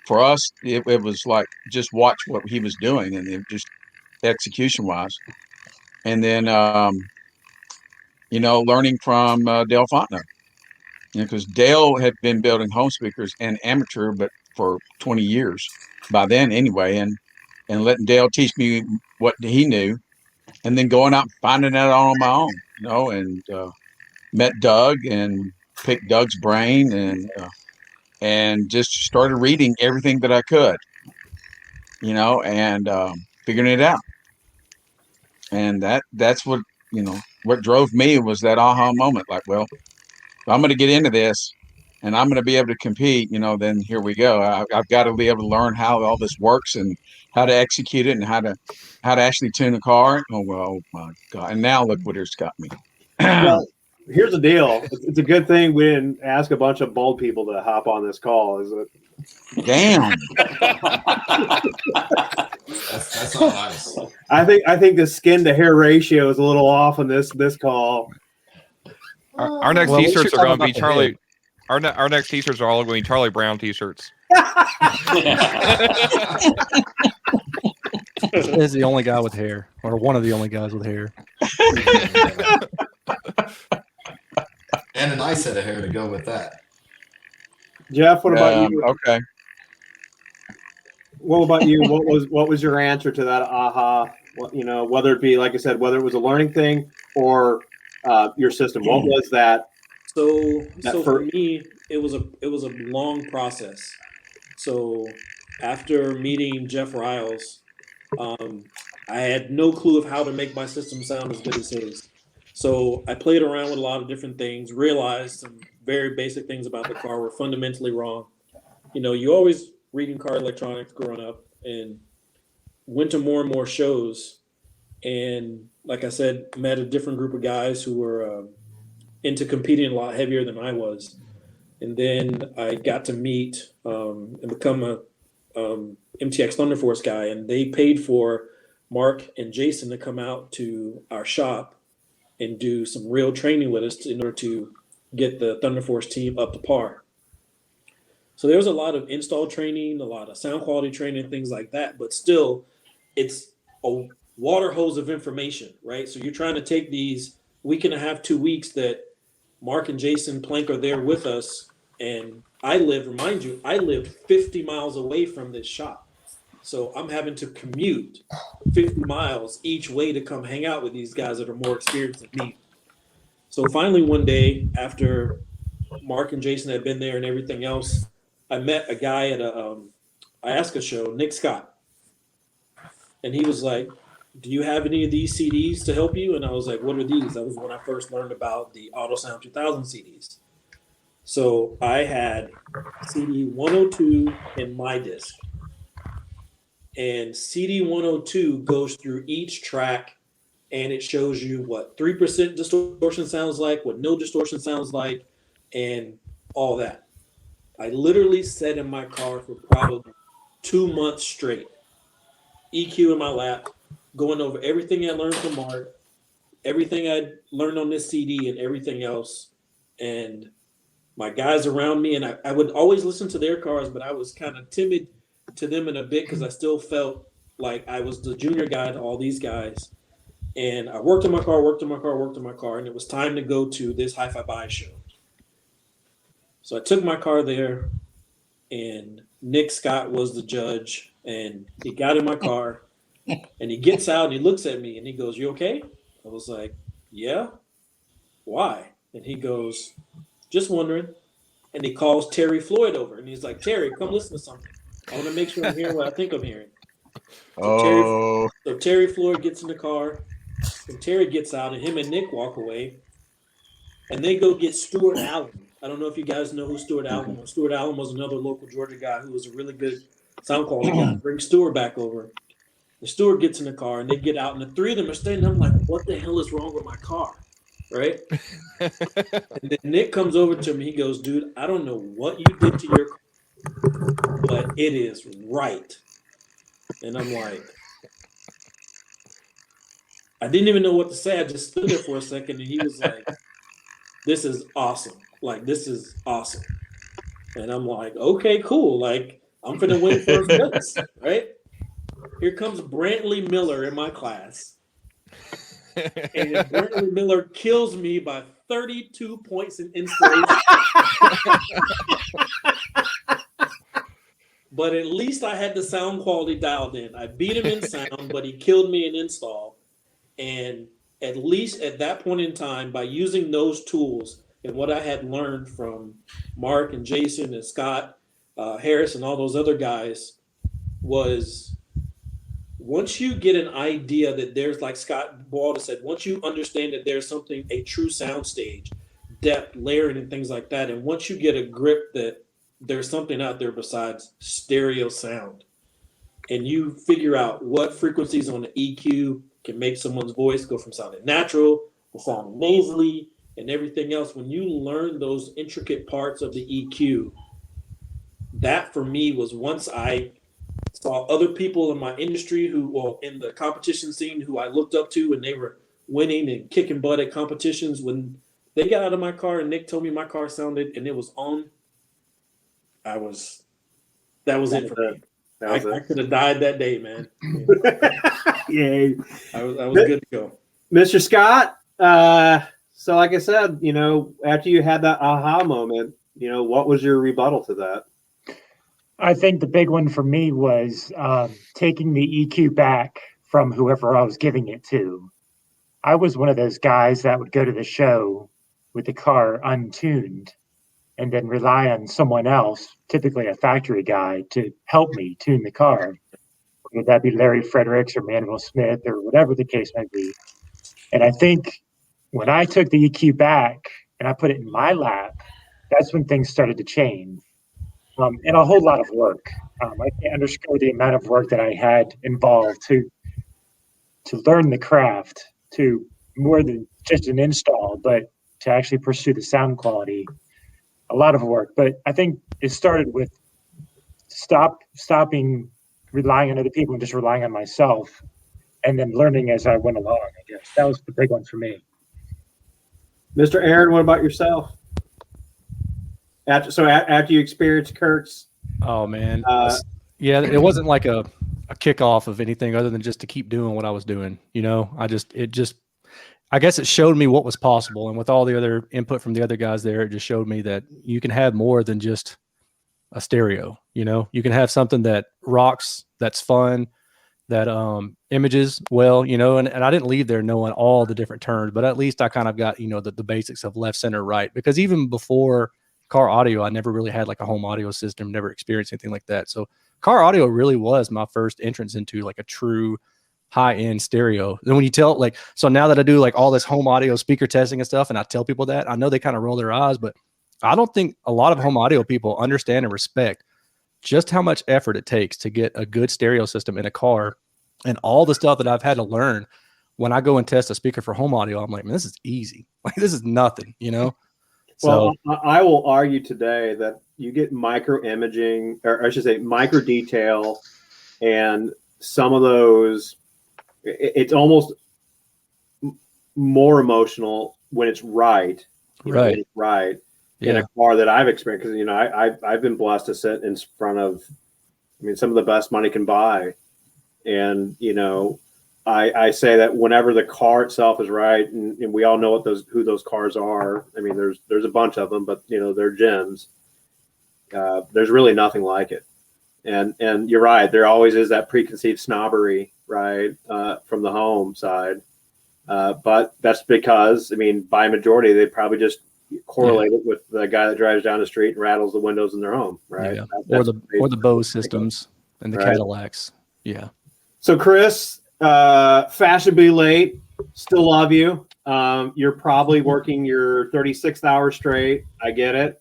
for us, it was like just watch what he was doing and it just execution wise. And then, learning from Dale Fontenot, because Dale had been building home speakers and amateur, but for 20 years by then anyway, and letting Dale teach me what he knew, and then going out and finding that all on my own, and met Doug and picked Doug's brain and just started reading everything that I could, and figuring it out. And that's what, what drove me was that aha moment. Like, well, if I'm going to get into this and I'm going to be able to compete, then here we go. I've got to be able to learn how all this works and how to execute it and how to actually tune a car. Oh my God. And now look what it's got me. Well, here's the deal. It's a good thing we didn't ask a bunch of bald people to hop on this call. Is it? Damn. That's not nice. I think the skin to hair ratio is a little off on this call. Our next t-shirts are going to be Charlie. Our next t-shirts are all going to be Charlie Brown t-shirts. Is the only guy with hair, or one of the only guys with hair. And a nice head of hair to go with that. Jeff, what about you? Okay. What about you? What was your answer to that aha? Whether it be, like I said, whether it was a learning thing or your system. What was that? So for me, it was a long process. So after meeting Jeff Riles, I had no clue of how to make my system sound as good as his. So I played around with a lot of different things, realized some very basic things about the car were fundamentally wrong. You always reading car electronics growing up and went to more and more shows. And like I said, met a different group of guys who were into competing a lot heavier than I was. And then I got to meet and become a MTX Thunder Force guy. And they paid for Mark and Jason to come out to our shop and do some real training with us in order to get the Thunder Force team up to par. So there was a lot of install training, a lot of sound quality training, things like that. But still, it's a water hose of information, right? So you're trying to take these week and a half, 2 weeks that Mark and Jason Plank are there with us. And I lived 50 miles away from this shop. So I'm having to commute 50 miles each way to come hang out with these guys that are more experienced than me. So finally one day, after Mark and Jason had been there and everything else, I met a guy at a IASCA show, Nick Scott. And he was like, do you have any of these CDs to help you? And I was like, what are these? That was when I first learned about the Auto Sound 2000 CDs. So I had CD 102 in my disc. And CD 102 goes through each track and it shows you what 3% distortion sounds like, what no distortion sounds like, and all that. I literally sat in my car for probably 2 months straight, EQ in my lap, going over everything I learned from Mark, everything I learned on this CD and everything else. And my guys around me, and I would always listen to their cars, but I was kind of timid to them in a bit because I still felt like I was the junior guy to all these guys. And I worked on my car, and it was time to go to this Hi-Fi Buy show. So I took my car there, and Nick Scott was the judge, and he got in my car, and he gets out, and he looks at me, and he goes, "You okay?" I was like, "Yeah." "Why?" And he goes, "Just wondering." And he calls Terry Floyd over, and he's like, "Terry, come listen to something. I want to make sure I'm hearing what I think I'm hearing." So Terry Floyd gets in the car, and Terry gets out, and him and Nick walk away, and they go get Stuart Allen. I don't know if you guys know who Stuart Allen was. Stuart Allen was another local Georgia guy who was a really good sound quality guy. Bring Stuart back over. And Stuart gets in the car, and they get out, and the three of them are standing. I'm like, what the hell is wrong with my car? right? And then Nick comes over to me. He goes, dude, I don't know what you did to your car, but it is right. And I'm like, I didn't even know what to say. I just stood there for a second, and he was like, this is awesome. Like, this is awesome. And I'm like, okay, cool. Like, I'm going to win first place, right? Here comes Brantley Miller in my class. And Brantley Miller kills me by 32 points in inspiration. But at least I had the sound quality dialed in. I beat him in sound, but he killed me in install. And at least at that point in time, by using those tools and what I had learned from Mark and Jason and Scott Harris and all those other guys, was once you get an idea that there's, like Scott Buwalda said, once you understand that there's something, a true soundstage, depth, layering, and things like that, and once you get a grip that there's something out there besides stereo sound, and you figure out what frequencies on the EQ can make someone's voice go from sounding natural to sounding nasally and everything else, when you learn those intricate parts of the EQ, that for me was, once I saw other people in my industry who, well, in the competition scene, who I looked up to and they were winning and kicking butt at competitions, when they got out of my car and Nick told me my car sounded and it was on, that was it for me. I could have died that day, man. Yeah, I was good to go. Mr. Scott, so like I said, after you had that aha moment, what was your rebuttal to that? I think the big one for me was taking the EQ back from whoever I was giving it to. I was one of those guys that would go to the show with the car untuned and then rely on someone else, typically a factory guy, to help me tune the car. Would that be Larry Fredericks or Manuel Smith or whatever the case might be? And I think when I took the EQ back and I put it in my lap, that's when things started to change. And a whole lot of work. I can't underscore the amount of work that I had involved to learn the craft, to more than just an install, but to actually pursue the sound quality. A lot of work. But I think it started with stopping relying on other people and just relying on myself, and then learning as I went along, I guess. That was the big one for me. Mr. Aaron, what about yourself? After you experienced Kirk's, oh man, yeah, it wasn't like a kickoff of anything other than just to keep doing what I was doing. I guess it showed me what was possible, and with all the other input from the other guys there, it just showed me that you can have more than just a stereo. You can have something that rocks, that's fun, that images well. And I didn't leave there knowing all the different terms, but at least I kind of got the basics of left, center, right, because even before car audio, I never really had like a home audio system, never experienced anything like that. So car audio really was my first entrance into like a true high-end stereo. And when you tell so now that I do like all this home audio speaker testing and stuff, and I tell people that, I know they kind of roll their eyes, but I don't think a lot of home audio people understand and respect just how much effort it takes to get a good stereo system in a car, and all the stuff that I've had to learn. When I go and test a speaker for home audio, I'm like, man, this is easy. Like, this is nothing, So, well, I will argue today that you get micro imaging, or I should say micro detail, and some of those, it's almost more emotional when it's right. Right. When it's right. Yeah. In a car that I've experienced, because I've been blessed to sit in front of, some of the best money can buy, and I say that whenever the car itself is right, and we all know who those cars are. There's a bunch of them, but they're gems. There's really nothing like it, and you're right. There always is that preconceived snobbery, right, from the home side, but that's because by majority they probably just correlate it with the guy that drives down the street and rattles the windows in their home, right? Yeah. Or the Bose systems and the Cadillacs. Yeah. So Chris, fashionably late, still love you. You're probably working your 36th hour straight. I get it.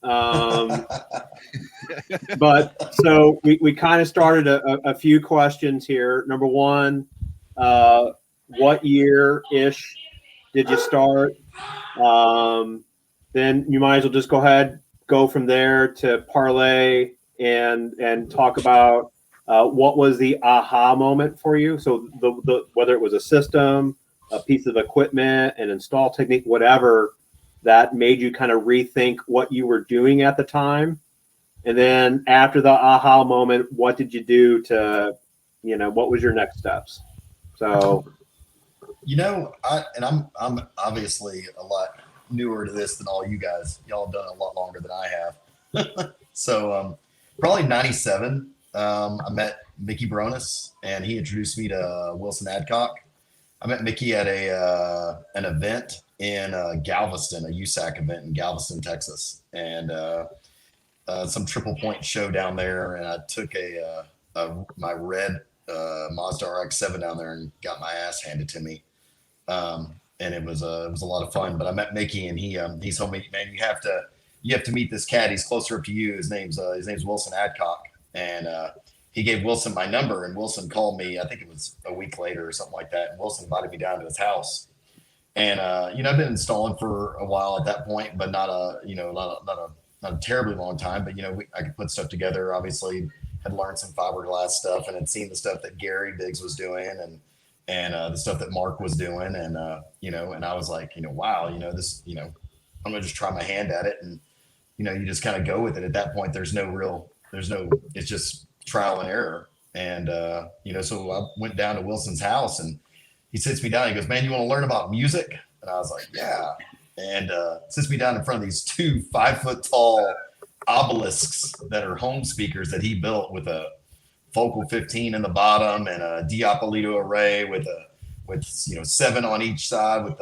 But so we kind of started a few questions here. Number one, what year-ish did you start? then you might as well just go from there to parlay and talk about what was the aha moment for you. So the whether it was a system, a piece of equipment, an install technique, whatever, that made you kind of rethink what you were doing at the time. And then after the aha moment, what did you do to, what was your next steps? So, I'm obviously a lot newer to this than all you guys. Y'all have done it a lot longer than I have. So, probably 97, I met Mickey Bronis, and he introduced me to Wilson Adcock. I met Mickey at an event in Galveston, a USAC event in Galveston, Texas, and some triple point show down there. And I took my red Mazda RX-7 down there and got my ass handed to me. And it was a lot of fun. But I met Mickey, and he told me, man, you have to meet this cat. He's closer up to you. His name's Wilson Adcock, and he gave Wilson my number, and Wilson called me. I think it was a week later or something like that. And Wilson invited me down to his house. And I've been installing for a while at that point, but not a terribly long time. But I could put stuff together. Obviously, had learned some fiberglass stuff, and had seen the stuff that Gary Biggs was doing, and the stuff that Mark was doing, and and I was like, wow, this, I'm gonna just try my hand at it, and you just kind of go with it. At that point, it's just trial and error. And so I went down to Wilson's house, and he sits me down. He goes, man, you want to learn about music? And I was like, yeah. And sits me down in front of these 2 5-foot-tall obelisks that are home speakers that he built with a Focal 15 in the bottom and a Diapolito array with 7 on each side with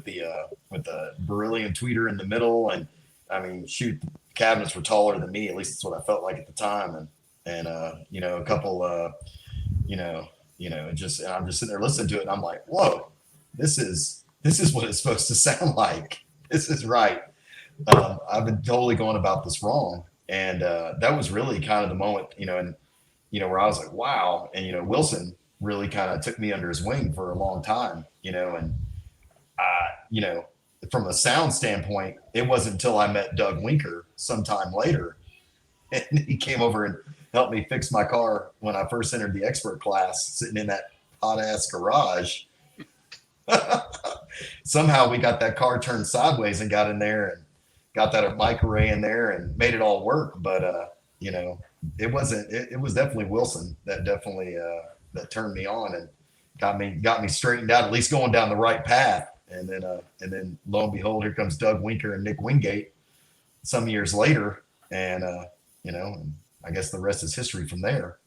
the beryllium tweeter in the middle. And I mean, shoot, the cabinets were taller than me. At least that's what I felt like at the time. And a couple, and I'm just sitting there listening to it, and I'm like, whoa, this is what it's supposed to sound like. This is right. I've been totally going about this wrong. And that was really kind of the moment, where I was like, wow. And, Wilson really kind of took me under his wing for a long time, and from a sound standpoint, it wasn't until I met Doug Winker sometime later, and he came over and helped me fix my car when I first entered the expert class, sitting in that hot ass garage. Somehow we got that car turned sideways and got in there and got that mic array in there and made it all work. But it was definitely Wilson that that turned me on and got me straightened out, at least going down the right path. And then lo and behold, here comes Doug Winker and Nick Wingate some years later, and and I guess the rest is history from there.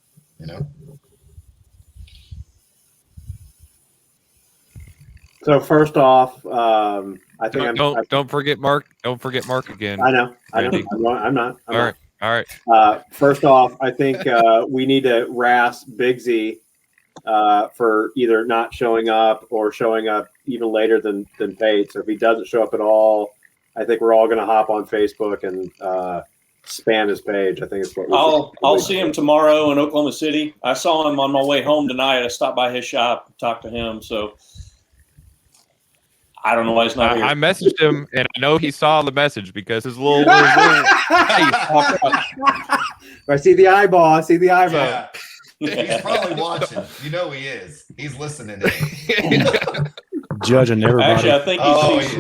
So first off, I think don't forget Mark. Don't forget Mark again. I know. I'm not. All right. First off, I think we need to razz Bigsy for either not showing up or showing up even later than Pate. So if he doesn't show up at all, I think we're all going to hop on Facebook and spam his page. I think it's what I'll see him tomorrow in Oklahoma City. I saw him on my way home tonight. I stopped by his shop, talked to him. So I don't know why he's not here. I messaged him, and I know he saw the message because his little face popped up. I see the eyeball. Yeah. He's probably watching. He is. He's listening to him. Judging everybody. Actually, I think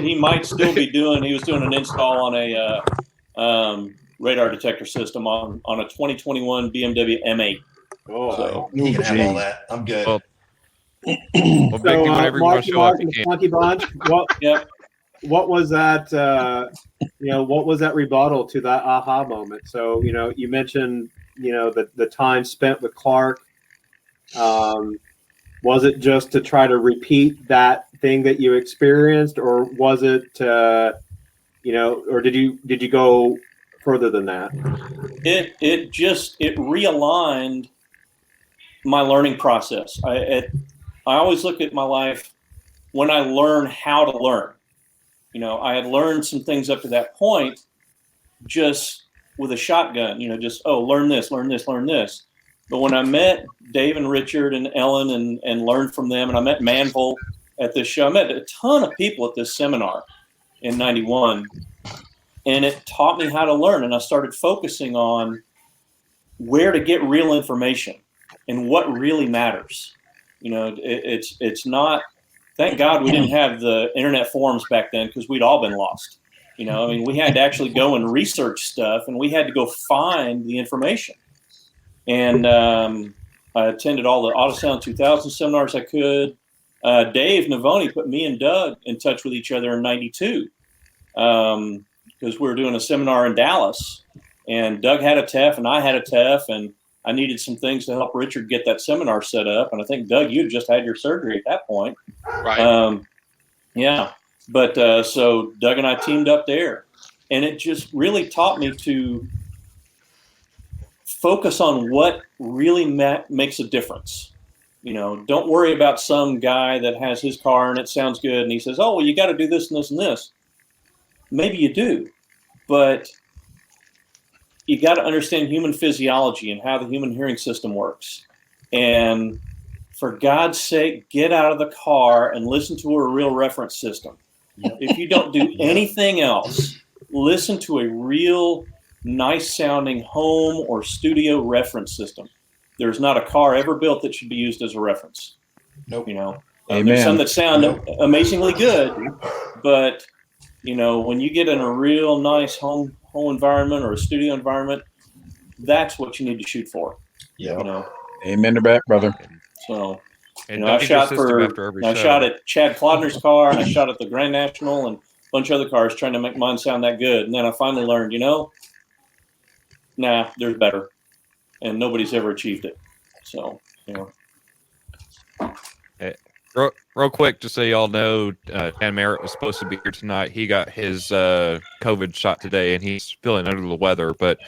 he might still be he was doing an install on a radar detector system on a 2021 BMW M8. Oh, so, he can have all that. I'm good. Well, whenever you want to show up, you can. Monkey Bunch, what was that? What was that rebuttal to that aha moment? So you mentioned the time spent with Clark. Was it just to try to repeat that thing that you experienced, or was it or did you go further than that? It realigned my learning process. I always look at my life when I learn how to learn. I had learned some things up to that point just with a shotgun, learn this. But when I met Dave and Richard and Ellen and learned from them, and I met Manville at this show, I met a ton of people at this seminar. in 91. And it taught me how to learn. And I started focusing on where to get real information and what really matters. You know, it's not, thank God we didn't have the internet forums back then, because we'd all been lost. You know, I mean, we had to actually go and research stuff, and we had to go find the information. And I attended all the AutoSound 2000 seminars I could. Dave Navoni put me and Doug in touch with each other in 92 because we were doing a seminar in Dallas, and Doug had a TEF and I had a TEF, and I needed some things to help Richard get that seminar set up. And I think, Doug, you just had your surgery at that point. Right. Yeah. But so Doug and I teamed up there, and it just really taught me to focus on what really makes a difference. You know, don't worry about some guy that has his car and it sounds good and he says, oh, well, you got to do this and this and this. Maybe you do, but you got to understand human physiology and how the human hearing system works. And for God's sake, get out of the car and listen to a real reference system. If you don't do anything else, listen to a real nice sounding home or studio reference system. There's not a car ever built that should be used as a reference. Nope. You know, Amen. there's some that sound amazingly good, but you know, when you get in a real nice home environment or a studio environment, that's what you need to shoot for. Yeah. You know. Amen to that, brother. So, And you know, I shot at Chad Klodner's car, and I shot at the Grand National and a bunch of other cars trying to make mine sound that good. And then I finally learned, you know, nah, there's better. And nobody's ever achieved it. So, you know. Real quick, just so y'all know, Dan Merritt was supposed to be here tonight. He got his COVID shot today, and he's feeling under the weather. But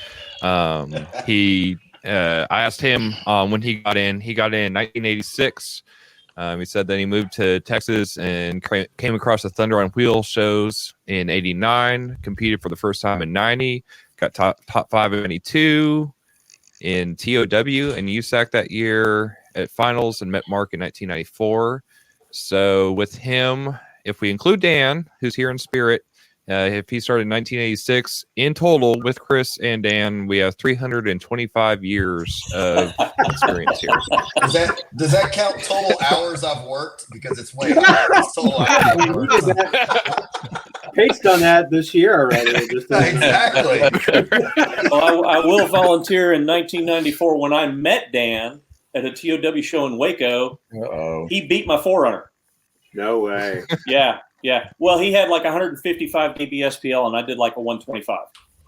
I asked him when he got in. He got in 1986. He said that he moved to Texas and came across the Thunder on Wheels shows in 89, competed for the first time in 90, got top 5 in 92, in TOW and USAC that year at finals, and met Mark in 1994. So with him, if we include Dan, who's here in spirit, if he started in 1986, in total with Chris and Dan, we have 325 years of experience here. Does that count total hours I've worked? Because it's way it's total hours I've worked. Pate's done that this year already. Exactly. Well, I will volunteer in 1994 when I met Dan at a TOW show in Waco. Uh-oh. He beat my 4Runner. No way. Yeah. Well, he had like 155 dB SPL, and I did like a 125.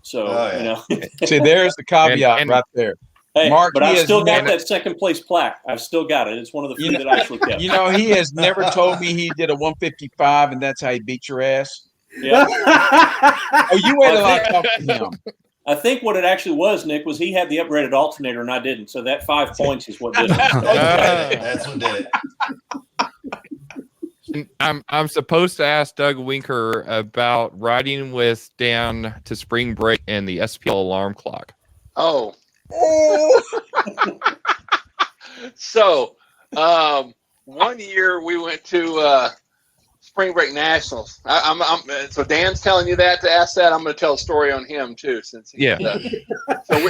So, you know. See, there's the caveat right there. Hey, Mark, but I've still got that second place plaque. I've still got it. It's one of the few that I actually kept. You know, he has never told me he did a 155, and that's how he beat your ass. Yeah. Oh, you wait till I talk to him. I think what it actually was, Nick, was he had the upgraded alternator and I didn't. So that 5 points is what did it. That's what did it. I'm supposed to ask Doug Winker about riding with Dan to spring break and the SPL alarm clock. Oh. So, 1 year we went to Spring Break Nationals. So Dan's telling you that to ask that. I'm going to tell a story on him too, since yeah. So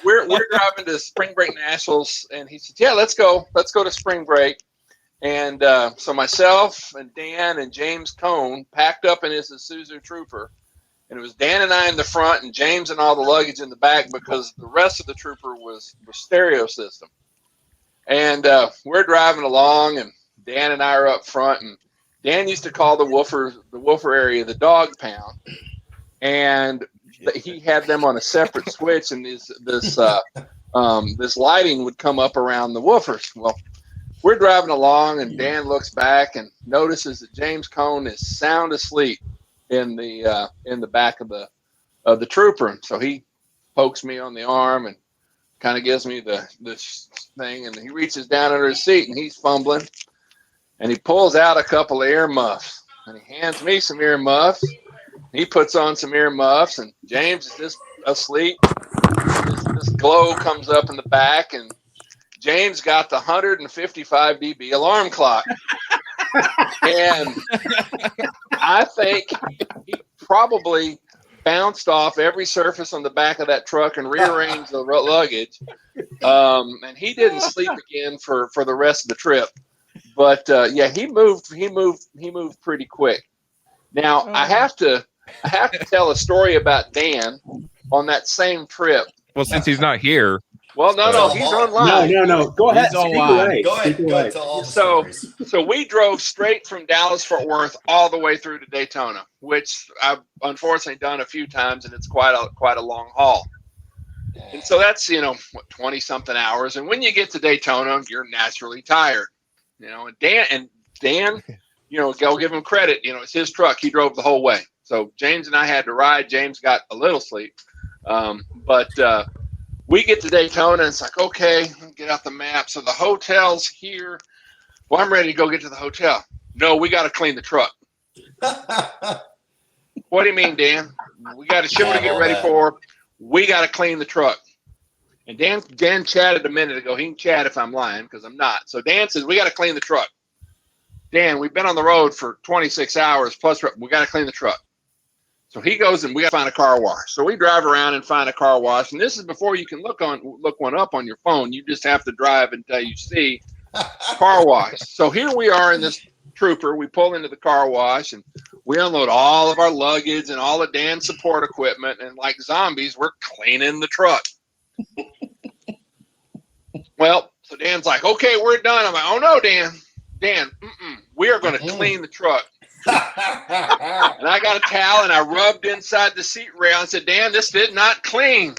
we're driving to Spring Break Nationals, and he said, "Yeah, let's go to Spring Break." And so myself and Dan and James Cone packed up in his Isuzu Trooper, and it was Dan and I in the front, and James and all the luggage in the back, because the rest of the Trooper was stereo system. And we're driving along, and Dan and I are up front, and Dan used to call the woofer area the dog pound, and he had them on a separate switch, and this lighting would come up around the woofers. Well, we're driving along, and Dan looks back and notices that James Cone is sound asleep in the back of the Trooper. So he pokes me on the arm and kind of gives me the thing, and he reaches down under his seat, and he's fumbling. And he pulls out a couple of ear muffs, and he hands me some ear muffs. He puts on some ear muffs, and James is just asleep. This glow comes up in the back, and James got the 155 dB alarm clock. And I think he probably bounced off every surface on the back of that truck and rearranged the luggage. And he didn't sleep again for the rest of the trip. But yeah, he moved pretty quick. Now I have to tell a story about Dan on that same trip. Well, since he's not here. Well, no, he's online. No. Go ahead. He's online. Go ahead. Tell all the stories. So we drove straight from Dallas-Fort Worth all the way through to Daytona, which I've unfortunately done a few times, and it's quite a long haul. And so that's 20-something hours. And when you get to Daytona, you're naturally tired. And Dan, go give him credit. It's his truck. He drove the whole way. So James and I had to ride. James got a little sleep, but we get to Daytona, and it's like, okay, get out the map. So the hotel's here. Well, I'm ready to go get to the hotel. No, we got to clean the truck. What do you mean, Dan? We got a show to get ready for. We got to clean the truck. And Dan chatted a minute ago. He can chat if I'm lying, because I'm not. So Dan says, we got to clean the truck. Dan, we've been on the road for 26 hours plus. We got to clean the truck. So he goes, and we got to find a car wash. So we drive around and find a car wash. And this is before you can look one up on your phone. You just have to drive until you see car wash. So here we are in this trooper. We pull into the car wash, and we unload all of our luggage and all of Dan's support equipment. And like zombies, we're cleaning the truck. Well, so Dan's like, okay, we're done. I'm like, oh no, Dan, we are going to clean the truck. And I got a towel and I rubbed inside the seat rail and said, Dan, this did not clean.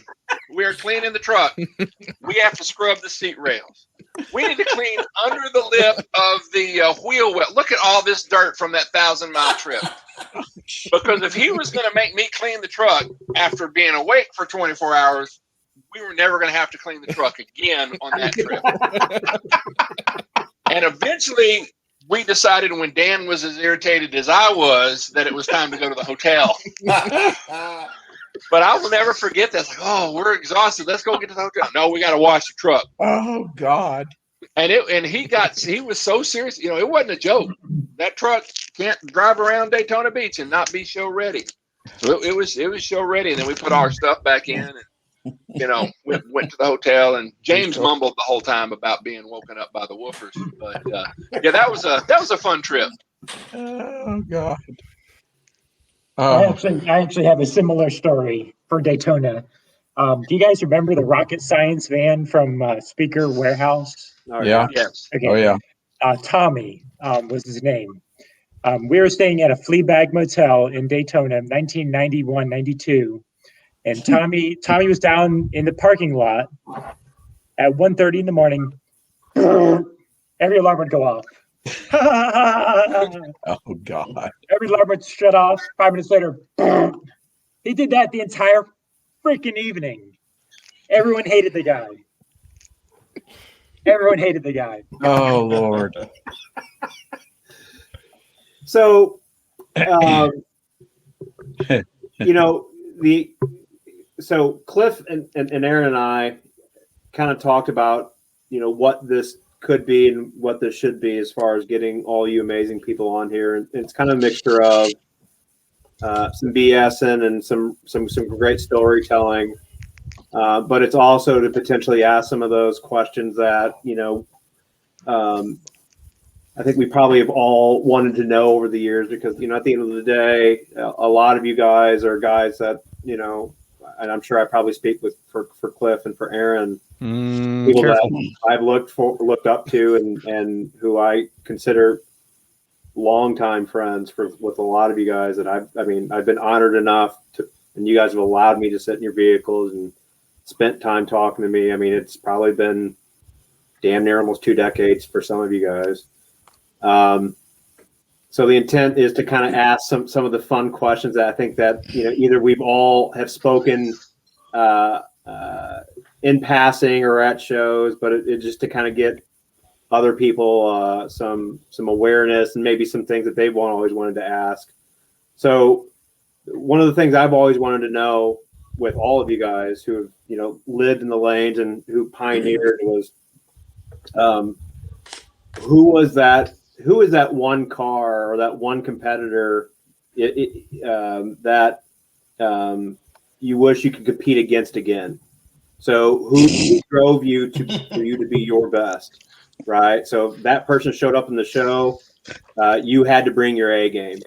We are cleaning the truck. We have to scrub the seat rails. We need to clean under the lip of the wheel well. Look at all this dirt from that 1,000-mile trip. Because if he was going to make me clean the truck after being awake for 24 hours, we were never going to have to clean the truck again on that trip. And eventually, we decided when Dan was as irritated as I was that it was time to go to the hotel. But I will never forget that. It's like, oh, we're exhausted. Let's go get to the hotel. No, we got to wash the truck. Oh God! And he was so serious. It wasn't a joke. That truck can't drive around Daytona Beach and not be show ready. So it was show ready. And then we put our stuff back in and went to the hotel, and James mumbled the whole time about being woken up by the woofers. But yeah, that was a fun trip. Oh God! I actually have a similar story for Daytona. Do you guys remember the rocket science van from Speaker Warehouse? Yeah. Yes. Okay. Oh yeah. Tommy was his name. We were staying at a Fleabag Motel in Daytona, 1991-92. And Tommy was down in the parking lot at 1:30 in the morning. Every alarm would go off. Oh God! Every alarm would shut off. 5 minutes later, he did that the entire freaking evening. Everyone hated the guy. Oh Lord! So, So Cliff and Erin and I kind of talked about, what this could be and what this should be as far as getting all you amazing people on here. And it's kind of a mixture of some BSing and some great storytelling. But it's also to potentially ask some of those questions that, I think we probably have all wanted to know over the years, because, at the end of the day, a lot of you guys are guys that, and I'm sure I probably speak for Cliff and for Erin, people that I've looked up to and who I consider longtime friends with a lot of you guys. And I've been honored enough and you guys have allowed me to sit in your vehicles and spent time talking to me. I mean, it's probably been damn near almost 2 decades for some of you guys. So the intent is to kind of ask some of the fun questions that I think that, either we've all have spoken in passing or at shows, but it just to kind of get other people some awareness and maybe some things that they've always wanted to ask. So one of the things I've always wanted to know with all of you guys who have, lived in the lanes and who pioneered was who was that who is that one car or that one competitor that you wish you could compete against again? So who drove you for you to be your best, right? So that person showed up in the show. You had to bring your A game.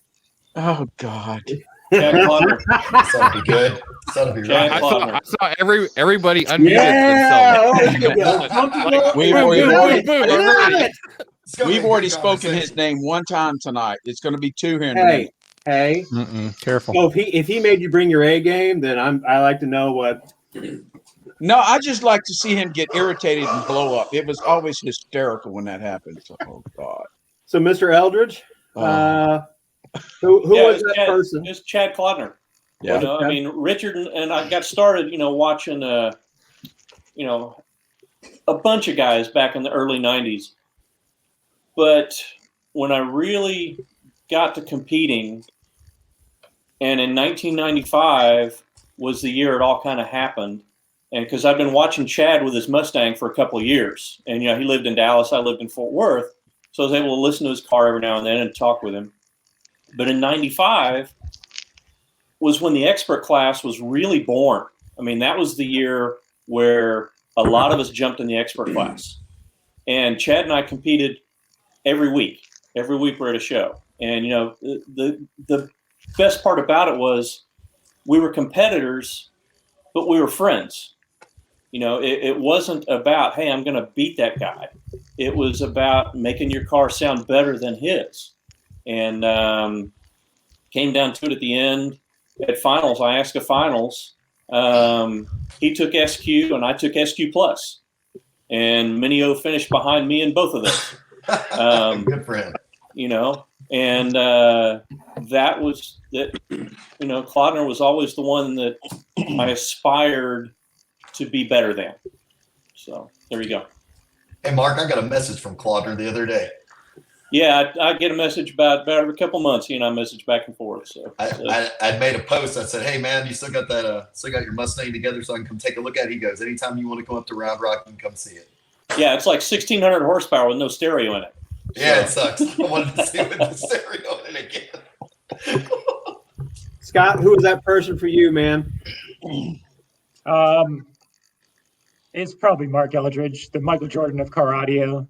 Oh God. That'll be good. That'll be right. I saw everybody unmuted themselves. We've already spoken his name one time tonight. It's going to be two here in a minute. Hey, careful. So if he made you bring your A game, then I like to know what. No, I just like to see him get irritated and blow up. It was always hysterical when that happened. So, oh God. So Mr. Eldridge, who was that person? It's Chad Klotner. Yeah. I mean, Richard and I got started, watching, a bunch of guys back in the early 90s. But when I really got to competing, and in 1995 was the year it all kind of happened. And because I've been watching Chad with his Mustang for a couple of years. And, he lived in Dallas. I lived in Fort Worth. So I was able to listen to his car every now and then and talk with him. But in 95 was when the expert class was really born. I mean, that was the year where a lot of us jumped in the expert class. And Chad and I competed every week. Every week we're at a show. And, the best part about it was we were competitors, but we were friends. It wasn't about, hey, I'm going to beat that guy. It was about making your car sound better than his. And came down to it at the end. At finals, I asked a finals. He took SQ and I took SQ Plus. And Minio finished behind me in both of those. Good for him. And that was that. Klotner was always the one that I aspired to be better than. So there you go. Hey, Mark, I got a message from Klotner the other day. Yeah, I get a message about every couple months. He and I message back and forth. So I made a post. I said, "Hey, man, you still got that? Still got your Mustang together, so I can come take a look at it." He goes, "Anytime you want to come up to Round Rock, you can come see it." Yeah, it's like 1,600 horsepower with no stereo in it. Yeah, it sucks. I wanted to see it with the stereo in it again. Scott, who was that person for you, man? It's probably Mark Eldridge, the Michael Jordan of car audio.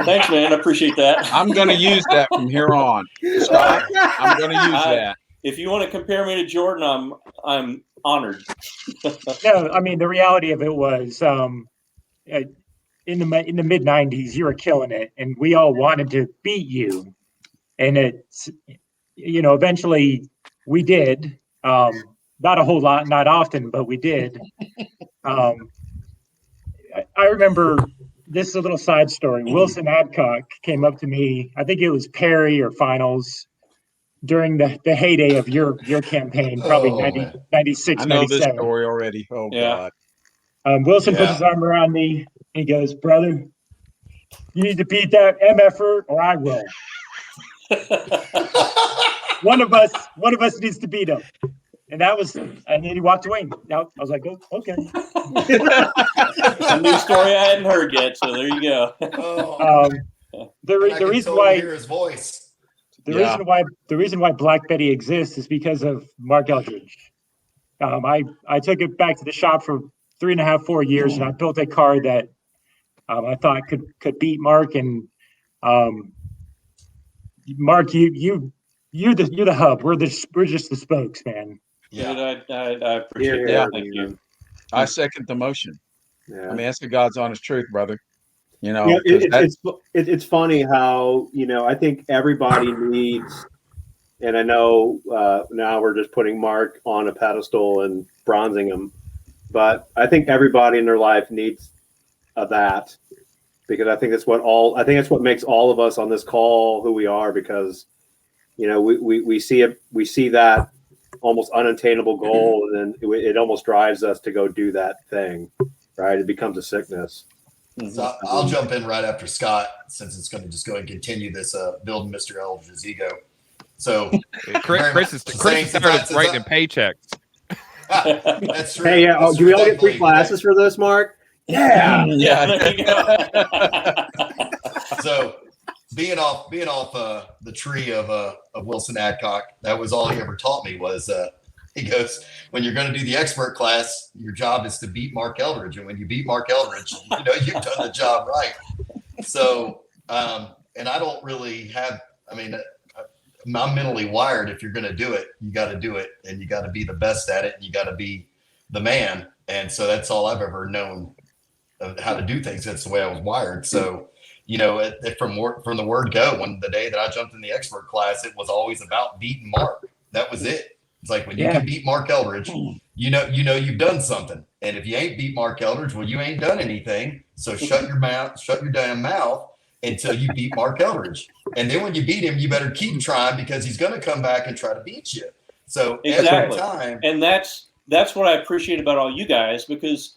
Thanks, man. I appreciate that. I'm going to use that from here on. Scott, I'm going to use that. If you want to compare me to Jordan, I'm honored. No, I mean, the reality of it was in the mid 90s, you were killing it, and we all wanted to beat you. And it's, eventually we did. Not a whole lot, not often, but we did. I remember this is a little side story. Wilson Adcock came up to me. I think it was Perry or finals during the heyday of your campaign, probably 96, I know 97. this story already. Oh, yeah. God. Wilson puts his arm around me. He goes, "Brother, you need to beat that MFer or I will." One of us needs to beat him. And and then he walked away. Now I was like, "Oh, okay." A new story I hadn't heard yet, so there you go. The reason why hear his voice. The reason why Black Betty exists is because of Mark Eldridge. I took it back to the shop for 3.5, 4 years, and I built a car that I thought could beat Mark. And Mark, you're the hub. We're just the spokes, man. Yeah, I appreciate that. Thank you. I second the motion. Yeah. I mean, that's the God's honest truth, brother. It's funny how I think everybody needs, and I know now we're just putting Mark on a pedestal and bronzing him, but I think everybody in their life needs that, because I think that's what makes all of us on this call who we are, because we see that almost unattainable goal, and then it almost drives us to go do that thing, right? It becomes a sickness. So I'll jump in right after Scott, since it's going to just go and continue this building Mr. Eldridge's ego. So Chris is started writing paychecks. That's true. Hey, do we all get free classes for this, Mark? Yeah. There you go. So being off the tree of Wilson Adcock, that was all he ever taught me was he goes, when you're going to do the expert class, your job is to beat Mark Eldridge, and when you beat Mark Eldridge, you've done the job right. So and I don't really have, I'm mentally wired. If you're going to do it, you got to do it, and you got to be the best at it, and you got to be the man. And so that's all I've ever known of how to do things. That's the way I was wired. So, from the word go, when the day that I jumped in the expert class, it was always about beating Mark. That was it. It's like, when you can beat Mark Eldridge, you've done something. And if you ain't beat Mark Eldridge, well, you ain't done anything. So shut your damn mouth until you beat Mark Eldridge. And then when you beat him, you better keep trying, because he's going to come back and try to beat you. So exactly. Every time. And that's what I appreciate about all you guys, because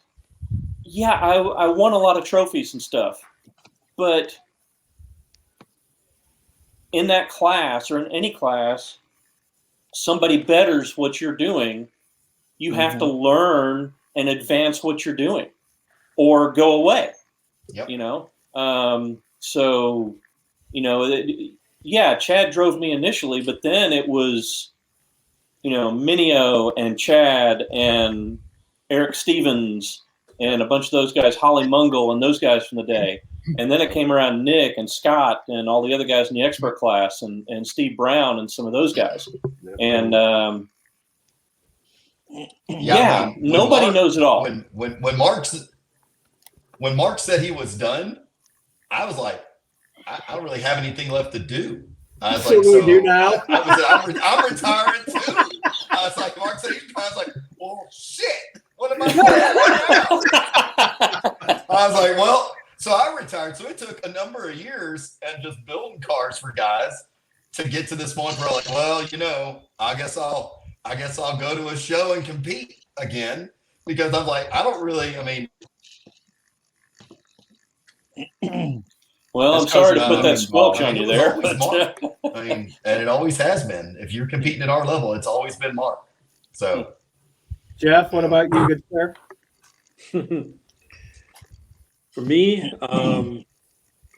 I won a lot of trophies and stuff, but in that class, or in any class, somebody betters what you're doing. You have to learn and advance what you're doing, or go away. Yep. Chad drove me initially, but then it was, Minio and Chad and Eric Stevens and a bunch of those guys, Holly Mungle and those guys from the day. And then it came around Nick and Scott and all the other guys in the expert class, and Steve Brown and some of those guys. And nobody knows it all. When Mark said he was done, I was like, I don't really have anything left to do. I was like, what do we do now? I'm retiring too. I was like, Mark said he's. I was like, well, shit. What am I doing now? I was like, well, so I retired. So it took a number of years and just building cars for guys to get to this point where I'm like, well, I guess I'll go to a show and compete again, because I'm like, I don't really. Well, I'm sorry to put that squelch on you there. And it always has been. If you're competing at our level, it's always been Mark. So, Jeff, what about you, good sir? For me,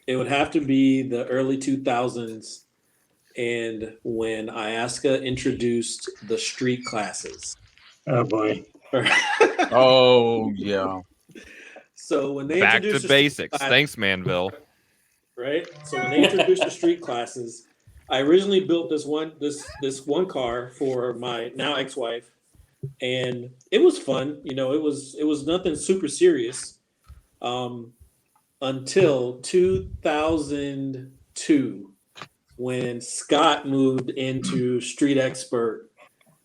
it would have to be the early 2000s, and when IASCA introduced the street classes. Oh boy. Oh yeah. So when they Back to introduced basics. Thanks, Manville. Right. So when they introduced the street classes, I originally built this one car for my now ex-wife, and it was fun. It was nothing super serious, until 2002, when Scott moved into Street Expert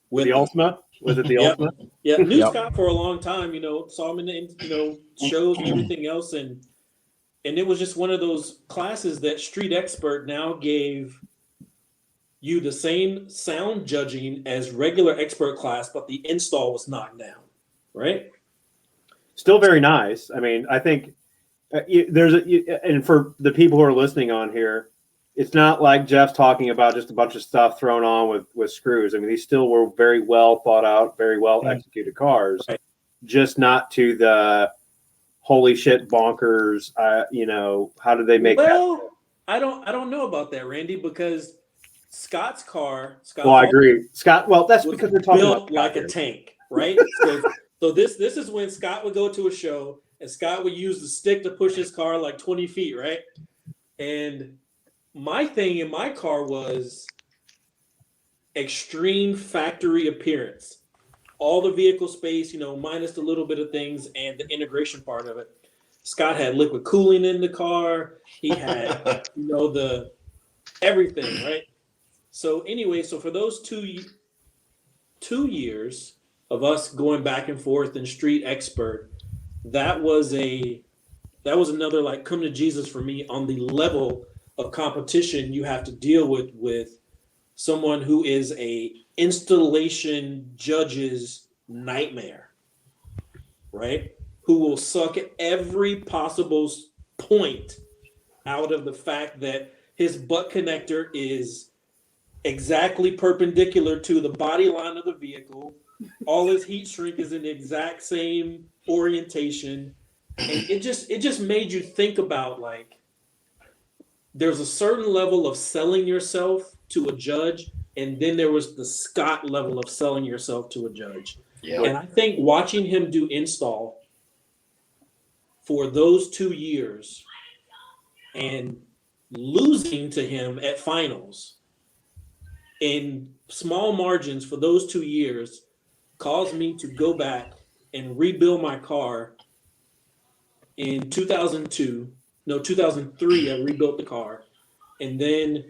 with the Ultimate. Was it the Ultimate? Yeah, knew Scott for a long time. Saw him in the shows and everything else, and it was just one of those classes that Street Expert now gave you the same sound judging as regular expert class, but the install was knocked down, right? Still very nice. I think and for the people who are listening on here, it's not like Jeff's talking about just a bunch of stuff thrown on with screws. These still were very well thought out, very well executed cars, right. Just not to the holy shit bonkers. How did they make that? I don't know about that, Randy, because Scott's car. I agree, Scott. Well, that's because we're talking built about like a tank, right? So this is when Scott would go to a show, and Scott would use the stick to push his car like 20 feet, right? And my thing in my car was extreme factory appearance. All the vehicle space, minus the little bit of things and the integration part of it. Scott had liquid cooling in the car. He had, the everything, right? So anyway, for those 2 years of us going back and forth in Street Expert, that was another like come to Jesus for me on the level of competition you have to deal with someone who is a installation judge's nightmare, right? Who will suck every possible point out of the fact that his butt connector is exactly perpendicular to the body line of the vehicle. All his heat shrink is in the exact same orientation. And it just made you think about, like, there's a certain level of selling yourself to a judge, and then there was the Scott level of selling yourself to a judge. Yeah. And I think watching him do install for those 2 years and losing to him at finals in small margins for those 2 years caused me to go back and rebuild my car in 2003. I rebuilt the car and then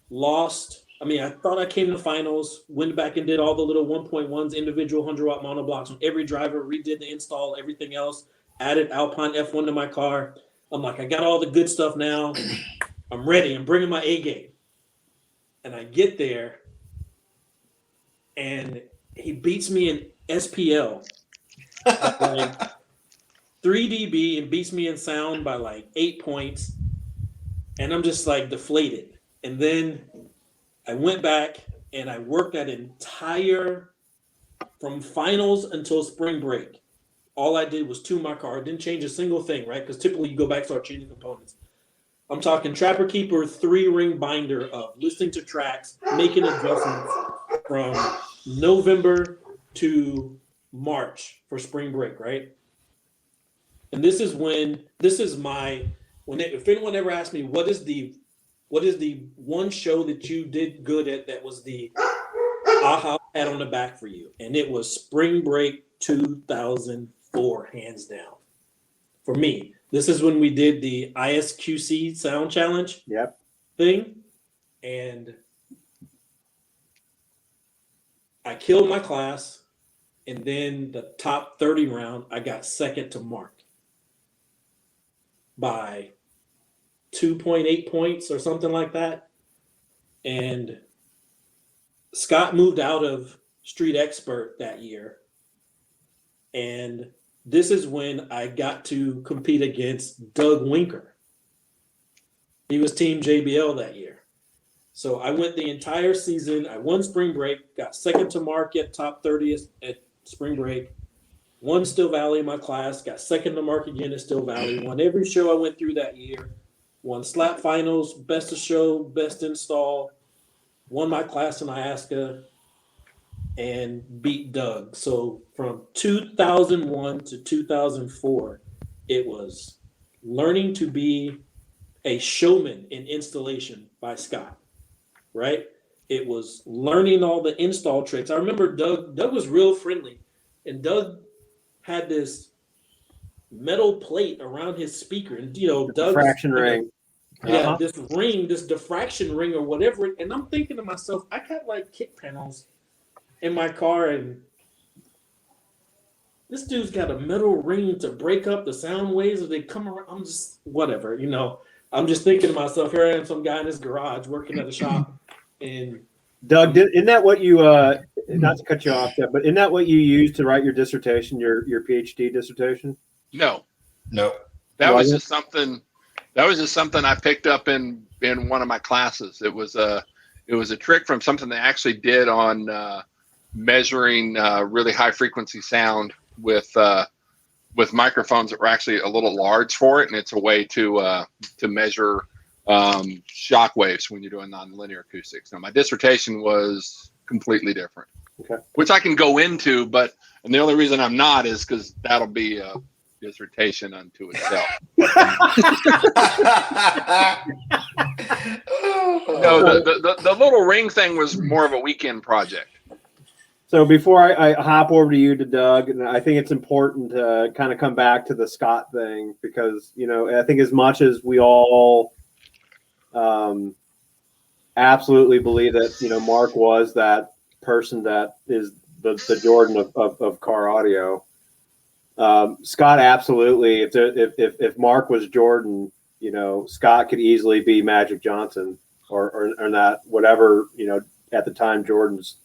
lost. I mean, I thought I came to finals, went back and did all the little 1.1s, individual 100-watt monoblocks on every driver, redid the install, everything else, added Alpine F1 to my car. I'm like, I got all the good stuff now. I'm ready. I'm bringing my A game. And I get there, and he beats me in SPL by like 3 dB and beats me in sound by like 8 points. And I'm just like deflated. And then I went back and I worked that entire, from finals until spring break. All I did was tune my car. I didn't change a single thing, right? Because typically you go back and start changing components. I'm talking Trapper Keeper 3-ring binder up, listening to tracks, making adjustments from November to March for spring break, right? And if anyone ever asked me, what is the one show that you did good at that was the aha pat on the back for you? And it was spring break 2004, hands down. For me, this is when we did the ISQC sound challenge thing. And I killed my class. And then the top 30 round, I got second to Mark by 2.8 points or something like that. And Scott moved out of Street Expert that year. And this is when I got to compete against Doug Winker. He was Team JBL that year. So I went the entire season. I won spring break, got second to Mark at top 30 at spring break, won Still Valley in my class, got second to Mark again at Still Valley, won every show I went through that year, won slap finals, best of show, best install, won my class in Iasca, and beat Doug. So from 2001 to 2004, it was learning to be a showman in installation by Scott, right? It was learning all the install tricks. I remember Doug was real friendly, and Doug had this metal plate around his speaker, and Doug's diffraction ring. Yeah, this diffraction ring or whatever. And I'm thinking to myself, I got like kick panels in my car, and this dude's got a metal ring to break up the sound waves as they come around. I'm just whatever, I'm just thinking to myself, here I am, some guy in his garage working at a shop. And Doug, isn't that what you not to cut you off, but isn't that what you used to write your dissertation, your PhD dissertation? No. No. That was just something I picked up in one of my classes. It was a trick from something they actually did on measuring really high frequency sound with microphones that were actually a little large for it, and it's a way to measure shock waves when you're doing nonlinear acoustics. Now, my dissertation was completely different, which I can go into, and the only reason I'm not is because that'll be a dissertation unto itself. No, the little ring thing was more of a weekend project. So before I hop over to you, to Doug, and I think it's important to kind of come back to the Scott thing, because, I think as much as we all absolutely believe that, Mark was that person that is the Jordan of car audio, Scott absolutely, if Mark was Jordan, Scott could easily be Magic Johnson or that, whatever, at the time Jordan's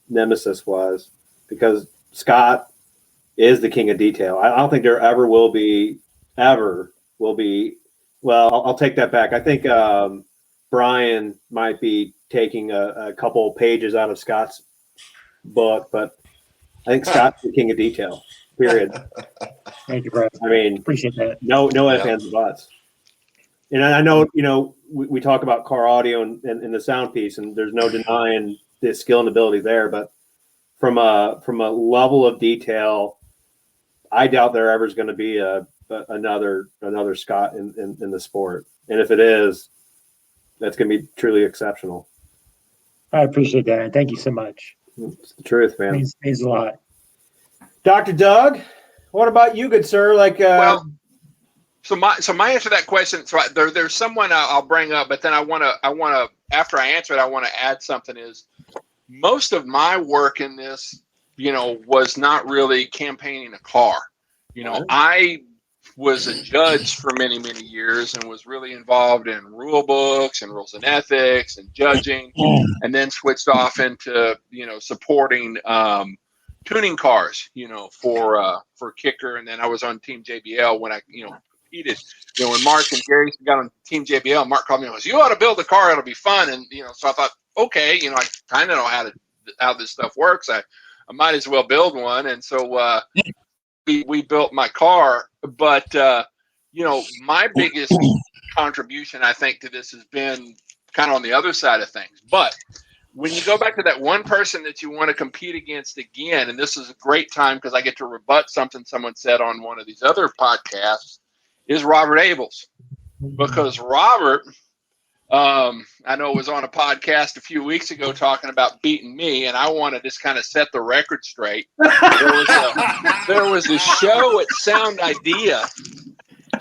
nemesis was, because Scott is the king of detail. I don't think there ever will be. Well, I'll take that back. I think Brian might be taking a couple pages out of Scott's book, but I think Scott's the king of detail. Period. Thank you, bro. I mean, Appreciate that. no ifs, ands, and buts. And I know, we talk about car audio and the sound piece, and there's no denying the skill and ability there. But from a level of detail, I doubt there ever is going to be another Scott in the sport. And if it is, that's going to be truly exceptional. I appreciate that. And thank you so much. It's the truth, man. Means a lot. Dr. Doug, what about you, good sir? So my answer to that question. So there's someone I'll bring up, but then I want to after I answer it, I want to add something. Is most of my work in this, was not really campaigning a car. I was a judge for many, many years and was really involved in rule books and rules and ethics and judging, and then switched off into, supporting tuning cars, for Kicker. And then I was on Team JBL when I, competed. When Mark and Gary got on Team JBL, Mark called me and goes, "You ought to build a car. It'll be fun." And, so I thought, okay, I kind of know how this stuff works. I might as well build one. And so, we built my car, but my biggest contribution, I think, to this has been kind of on the other side of things. But when you go back to that one person that you want to compete against again, and this is a great time because I get to rebut something someone said on one of these other podcasts, is Robert Abels. Because Robert, I know was on a podcast a few weeks ago talking about beating me, and I want to just kind of set the record straight. There was a show at Sound Idea,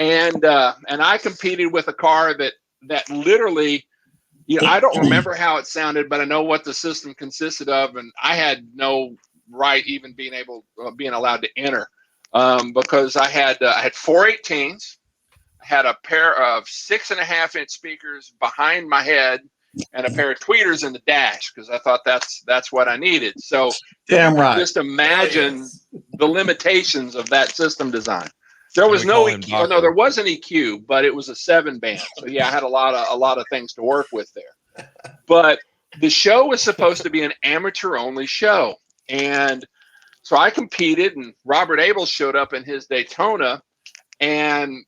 and I competed with a car that literally, I don't remember how it sounded, but I know what the system consisted of, and I had no right even being allowed to enter, because I had 418s. Had a pair of 6.5-inch speakers behind my head and a pair of tweeters in the dash because I thought that's what I needed. So damn right. Just imagine the limitations of that system design. There was no EQ. No, there was an EQ, but it was a 7-band. So yeah, I had a lot of things to work with there. But the show was supposed to be an amateur-only show, and so I competed, and Robert Abels showed up in his Daytona, and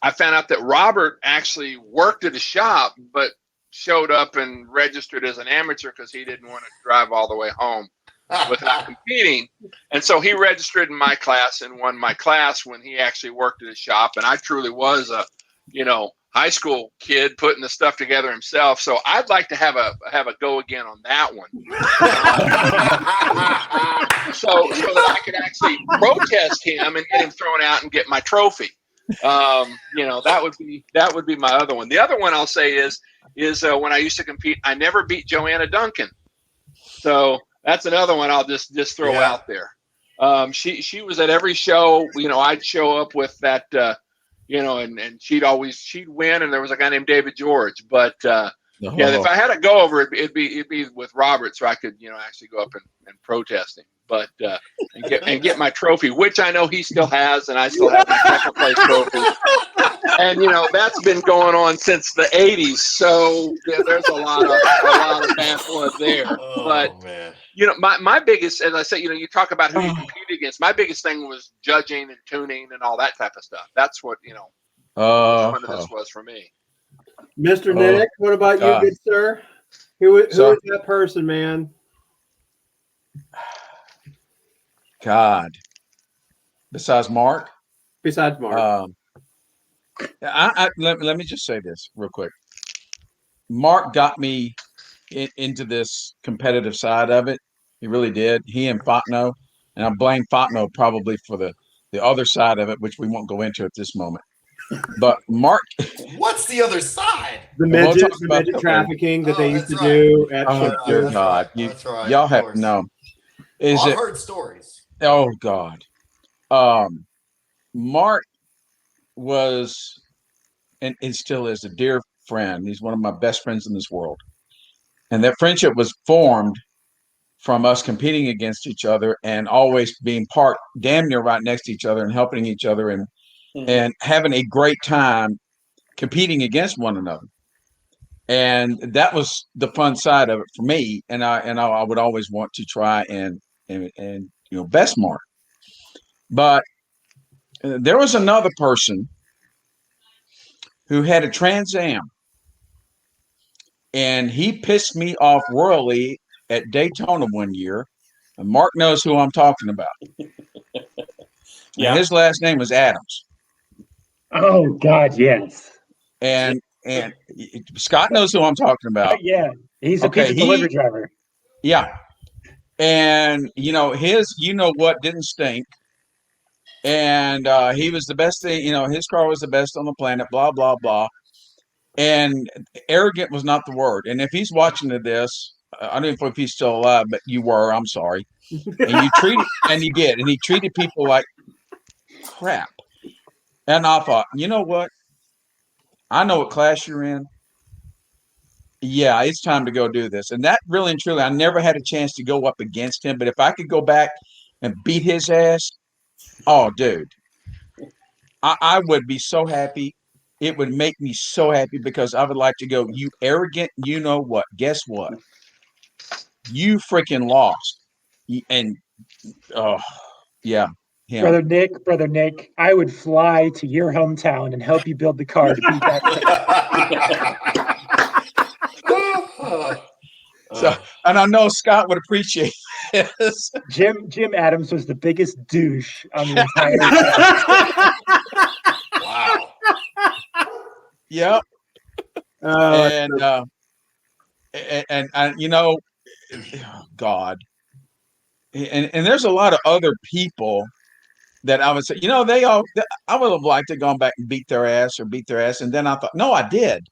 I found out that Robert actually worked at a shop, but showed up and registered as an amateur because he didn't want to drive all the way home without competing. And so he registered in my class and won my class when he actually worked at a shop. And I truly was a, high school kid putting the stuff together himself. So I'd like to have a go again on that one. so that I could actually protest him and get him thrown out and get my trophy. That would be my other one. The other one I'll say is when I used to compete, I never beat Joanna Duncan. So that's another one I'll just throw out there. She was at every show. I'd show up with that, and she'd win. And there was a guy named David George, but if I had to go over it, it'd be with Robert, so I could actually go up and protest him. But and get my trophy, which I know he still has, and I still have my second place trophy. And that's been going on since the '80s, so there's a lot of bad blood there. But man. My biggest, as I say, you talk about who you compete against. My biggest thing was judging and tuning and all that type of stuff. That's what one of this was for me. Mr. Nick, what about you, good sir? Who is that person, man? God. Besides Mark? Besides Mark. Let me just say this real quick. Mark got me into this competitive side of it. He really did. He and Fatno. And I blame Fatno probably for the other side of it, which we won't go into at this moment. But Mark. What's the other side? The midget trafficking that they used to do at dear God. Y'all have no. I've heard stories. Oh God. Mark was and still is a dear friend. He's one of my best friends in this world. And that friendship was formed from us competing against each other and always being parked damn near right next to each other and helping each other and having a great time competing against one another. And that was the fun side of it for me. And I would always want to try and best Mark. But there was another person who had a Trans Am, and he pissed me off royally at Daytona one year. And Mark knows who I'm talking about. Yeah. And his last name was Adams. Oh God, yes. And Scott knows who I'm talking about. Yeah, he's a pizza delivery driver. Yeah. And his what didn't stink. And he was the best thing, his car was the best on the planet, blah, blah, blah. And arrogant was not the word. And if he's watching this, I don't know if he's still alive, but you were, I'm sorry. And you treated, and he did, and he treated people like crap. And I thought, you know what? I know what class you're in. Yeah, it's time to go do this. And that really and truly, I never had a chance to go up against him. But if I could go back and beat his ass, oh, dude, I would be so happy. It would make me so happy because I would like to go, you arrogant, you know what? Guess what? You freaking lost. And, yeah. Him. Brother Nick, I would fly to your hometown and help you build the car to beat that. So, and I know Scott would appreciate this. Jim Adams was the biggest douche on the entire. Wow. Yep. And God. And there's a lot of other people that I would say, I would have liked to go back and beat their ass. And then I thought, no, I did.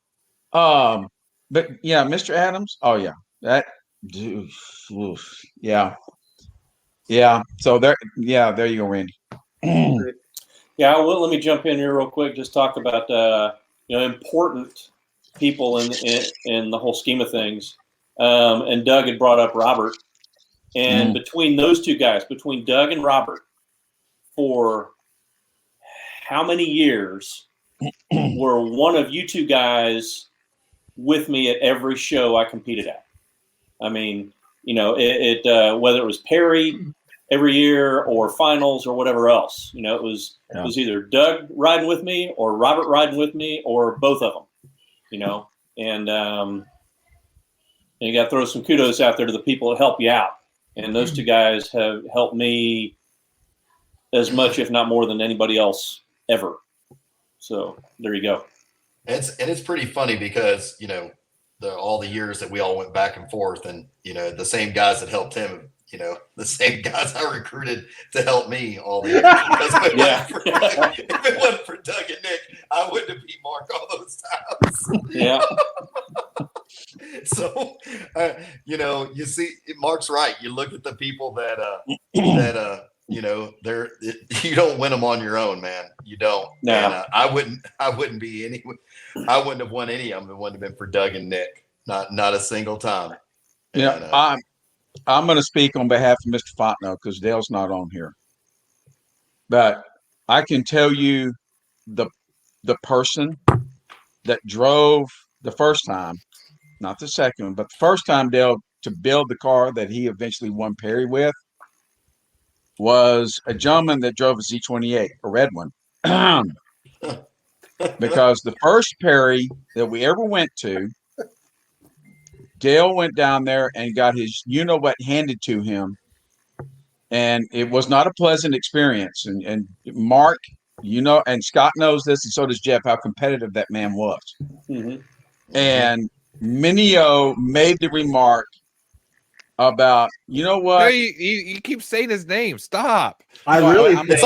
But yeah, Mr. Adams. Oh yeah. That, yeah. So there you go, Randy. Yeah, well, let me jump in here real quick. Just talk about important people in the whole scheme of things. And Doug had brought up Robert, and between those two guys, between Doug and Robert, for how many years were one of you two guys with me at every show I competed at? I mean, whether it was Perry every year or finals or whatever else, it was either Doug riding with me or Robert riding with me or both of them, and you got to throw some kudos out there to the people that help you out. And those two guys have helped me as much, if not more than anybody else ever. So there you go. It's pretty funny because, all the years that we all went back and forth, and the same guys that helped him, the same guys I recruited to help me all the years. If it wasn't for Doug and Nick, I wouldn't have beat Mark all those times. Yeah. So, you see, Mark's right. You look at the people that they're you don't win them on your own, man. You don't. No. And, I wouldn't be any. I wouldn't have won any of them. It wouldn't have been for Doug and Nick. Not a single time. And, I'm going to speak on behalf of Mr. Fontenot because Dale's not on here. But I can tell you the person that drove the first time, not the second one, but the first time, Dale, to build the car that he eventually won Perry with was a gentleman that drove a Z28, a red one. Because the first Perry that we ever went to, Dale went down there and got his what handed to him. And it was not a pleasant experience. And Mark, and Scott knows this, and so does Jeff, how competitive that man was. Mm-hmm. And Minio made the remark about, No, you keep saying his name. Stop. I really think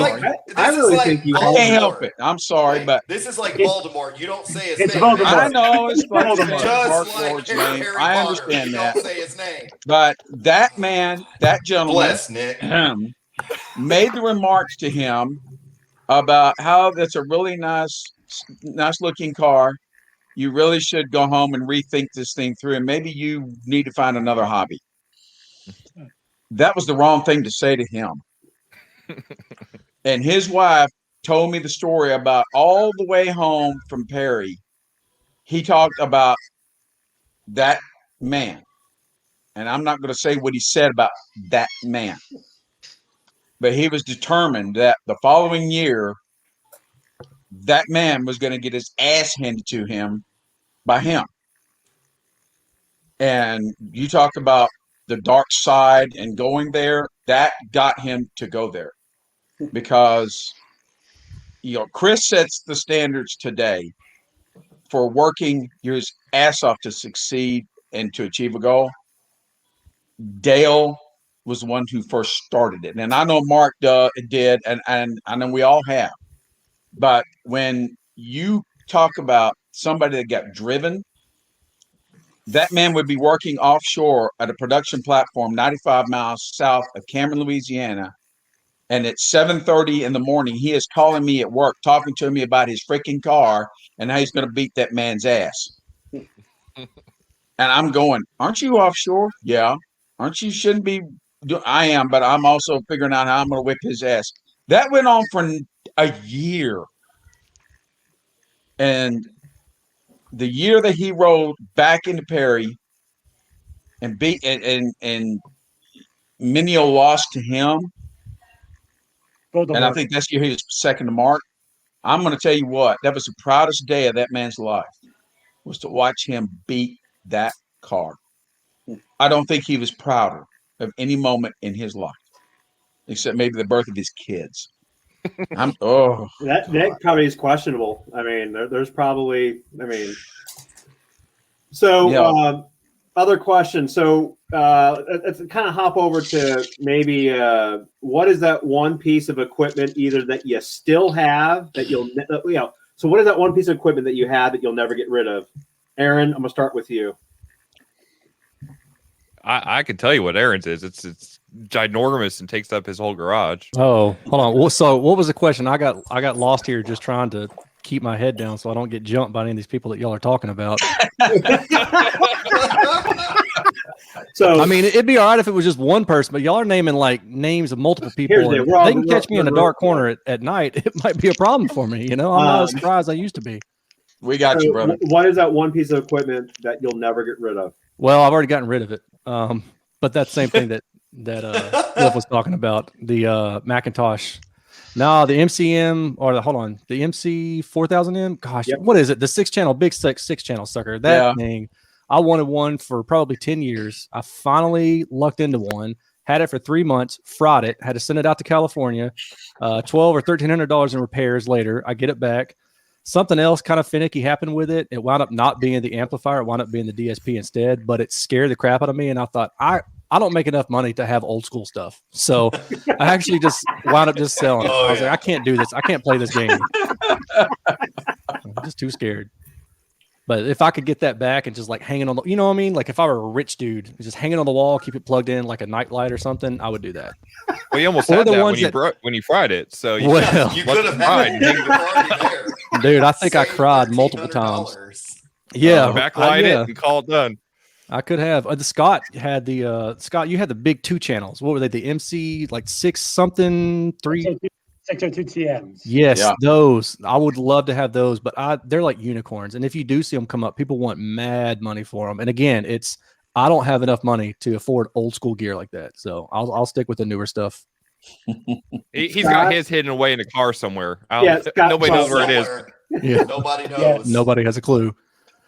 think you I can't help it. I'm sorry, but this is like Voldemort. You don't say his It's name. Voldemort. I know it's Voldemort. Just Mark like Ward's name. Harry I Potter, understand you that. don't say his name. But that man, that gentleman, Bless Nick. made the remarks to him about how that's a really nice looking car. You really should go home and rethink this thing through, and maybe you need to find another hobby. That was the wrong thing to say to him. And his wife told me the story about all the way home from Perry. He talked about that man. And I'm not going to say what he said about that man. but he was determined that the following year, that man was going to get his ass handed to him by him. And you talk about the dark side and going there, that got him to go there. Because, Chris sets the standards today for working your ass off to succeed and to achieve a goal. Dale was the one who first started it. And I know Mark did, and I know we all have. But when you talk about somebody that got driven, that man would be working offshore at a production platform 95 miles south of Cameron, Louisiana. And at 7:30 in the morning, he is calling me at work, talking to me about his freaking car and how he's going to beat that man's ass. And I'm going, aren't you offshore? Yeah. Aren't you? Shouldn't be. I am, but I'm also figuring out how I'm going to whip his ass. That went on for a year. And the year that he rolled back into Perry and beat and Minio lost to him, and I think that's year he was second to Mark. I'm going to tell you what, that was the proudest day of that man's life, was to watch him beat that car. I don't think he was prouder of any moment in his life, except maybe the birth of his kids. That probably is questionable. I mean, there's probably, so other question. So let's kind of hop over to maybe what is that one piece of equipment either that you still have that so what is that one piece of equipment that you have that you'll never get rid of? Erin, I'm gonna start with you. I can tell you what Erin's is. It's ginormous and takes up his whole garage. Oh, hold on. Well, so what was the question? I got lost here just trying to keep my head down so I don't get jumped by any of these people that y'all are talking about. So I mean, it'd be all right if it was just one person, but y'all are naming like names of multiple people. They can catch me in a dark corner at night. It might be a problem for me. I'm not as surprised I used to be. We got you, brother. What is that one piece of equipment that you'll never get rid of? Well, I've already gotten rid of it. But that's the same thing that Cliff was talking about, the Macintosh. No, the MCM the MC 4000M. Gosh, What is it? The 6-channel, big 6-channel sucker. That thing. I wanted one for probably 10 years. I finally lucked into one. Had it for 3 months. Fried it. Had to send it out to California. $1,200 or $1,300 in repairs later. I get it back. Something else kind of finicky happened with it. It wound up not being the amplifier. It wound up being the DSP instead. But it scared the crap out of me. And I thought, I don't make enough money to have old school stuff. So I actually just wound up just selling it. I was like, I can't do this. I can't play this game. I'm just too scared. But if I could get that back and just like hanging on the, you know what I mean? Like if I were a rich dude, just hanging on the wall, keep it plugged in like a nightlight or something, I would do that. Well, you almost had that when you fried it. So you could have fried. Dude, I think I cried multiple times. Yeah. Backlight it and call it done. I could have. The Scott had the Scott. You had the big 2 channels. What were they? The MC like 6 something 3. 602 TMs. Yes, those. I would love to have those, but they're like unicorns. And if you do see them come up, people want mad money for them. And again, I don't have enough money to afford old school gear like that. So I'll stick with the newer stuff. He's got his hidden away in a car somewhere. Nobody knows where it is. Yeah. Nobody knows. Yeah. Nobody has a clue.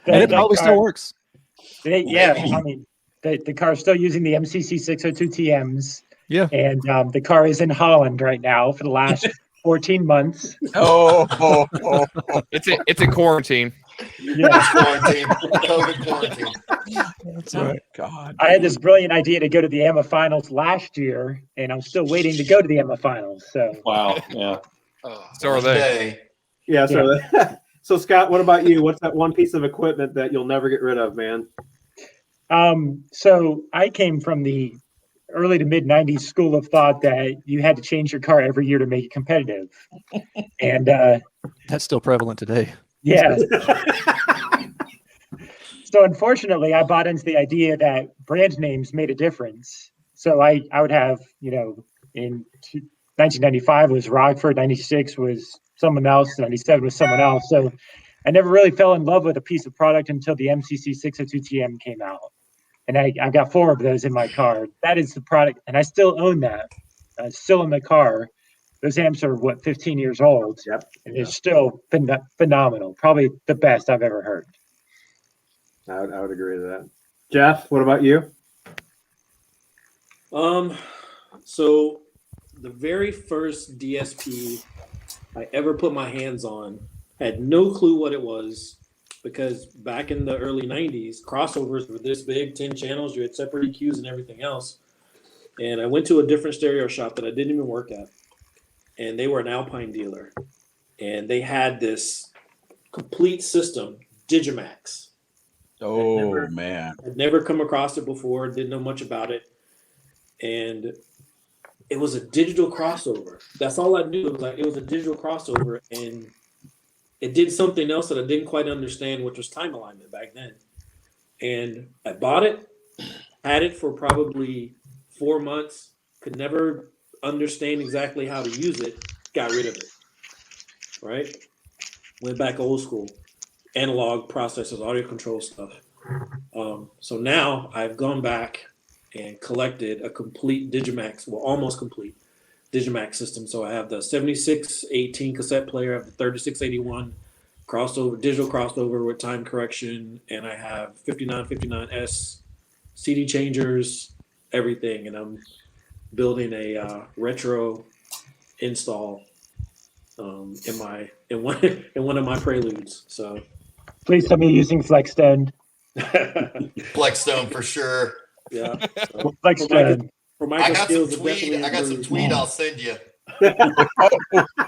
And it probably still works. I mean, the car is still using the MCC 602 TMs. Yeah. And the car is in Holland right now for the last 14 months. It's in quarantine. Yeah. Quarantine. COVID quarantine. That's right. God. I had this brilliant idea to go to the AMA finals last year, and I'm still waiting to go to the AMA finals. So wow. Yeah. So are they. Yeah. So Scott, what about you? What's that one piece of equipment that you'll never get rid of, man? So I came from the early to mid 90s school of thought that you had to change your car every year to make it competitive. And that's still prevalent today. Yeah. So unfortunately, I bought into the idea that brand names made a difference. So I would have, in 1995 was Rockford, 96 was someone else, 97 was someone else. So I never really fell in love with a piece of product until the MCC 602 TM came out. And I've got 4 of those in my car. That is the product, and I still own that. still in the car. Those amps are 15 years old. Yep. And they're still phenomenal. Probably the best I've ever heard. I would agree to that. Jeff, what about you? So the very first DSP I ever put my hands on, had no clue what it was, because back in the early 90s, crossovers were this big, 10 channels, you had separate EQs and everything else. And I went to a different stereo shop that I didn't even work at, and they were an Alpine dealer. And they had this complete system, Digimax. Oh, man. I'd never come across it before, didn't know much about it. And it was a digital crossover. That's all I knew. It was a digital crossover, and it did something else that I didn't quite understand, which was time alignment back then. And I bought it, had it for probably 4 months, could never understand exactly how to use it, got rid of it. Right? Went back old school, analog processors, audio control stuff. So now I've gone back and collected a complete Digimax, well, almost complete Digimax system. So I have the 7618 cassette player, I have the 3681 crossover, digital crossover with time correction, and I have 5959S CD changers, everything. And I'm building a retro install in one of my Preludes. So please tell me you're using Flexstone. Flexstone for sure. Yeah. Flexstone. I got some tweed. I'll send you. Oh,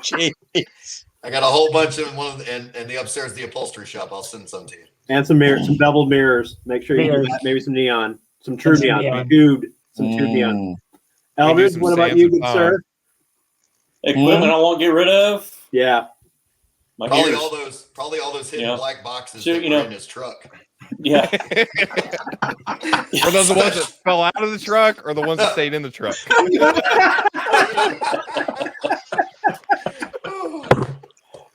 jeez. I got a whole bunch of them and the upstairs the upholstery shop. I'll send some to you. And some mirrors, some beveled mirrors. Make sure you do that. Maybe some neon, some true neon. Dude, some true neon. Eldridge, what about you, good sir? Equipment I won't get rid of. Yeah. Probably all those hidden black boxes that were in his truck. Yeah. Were those the ones that fell out of the truck or the ones that stayed in the truck?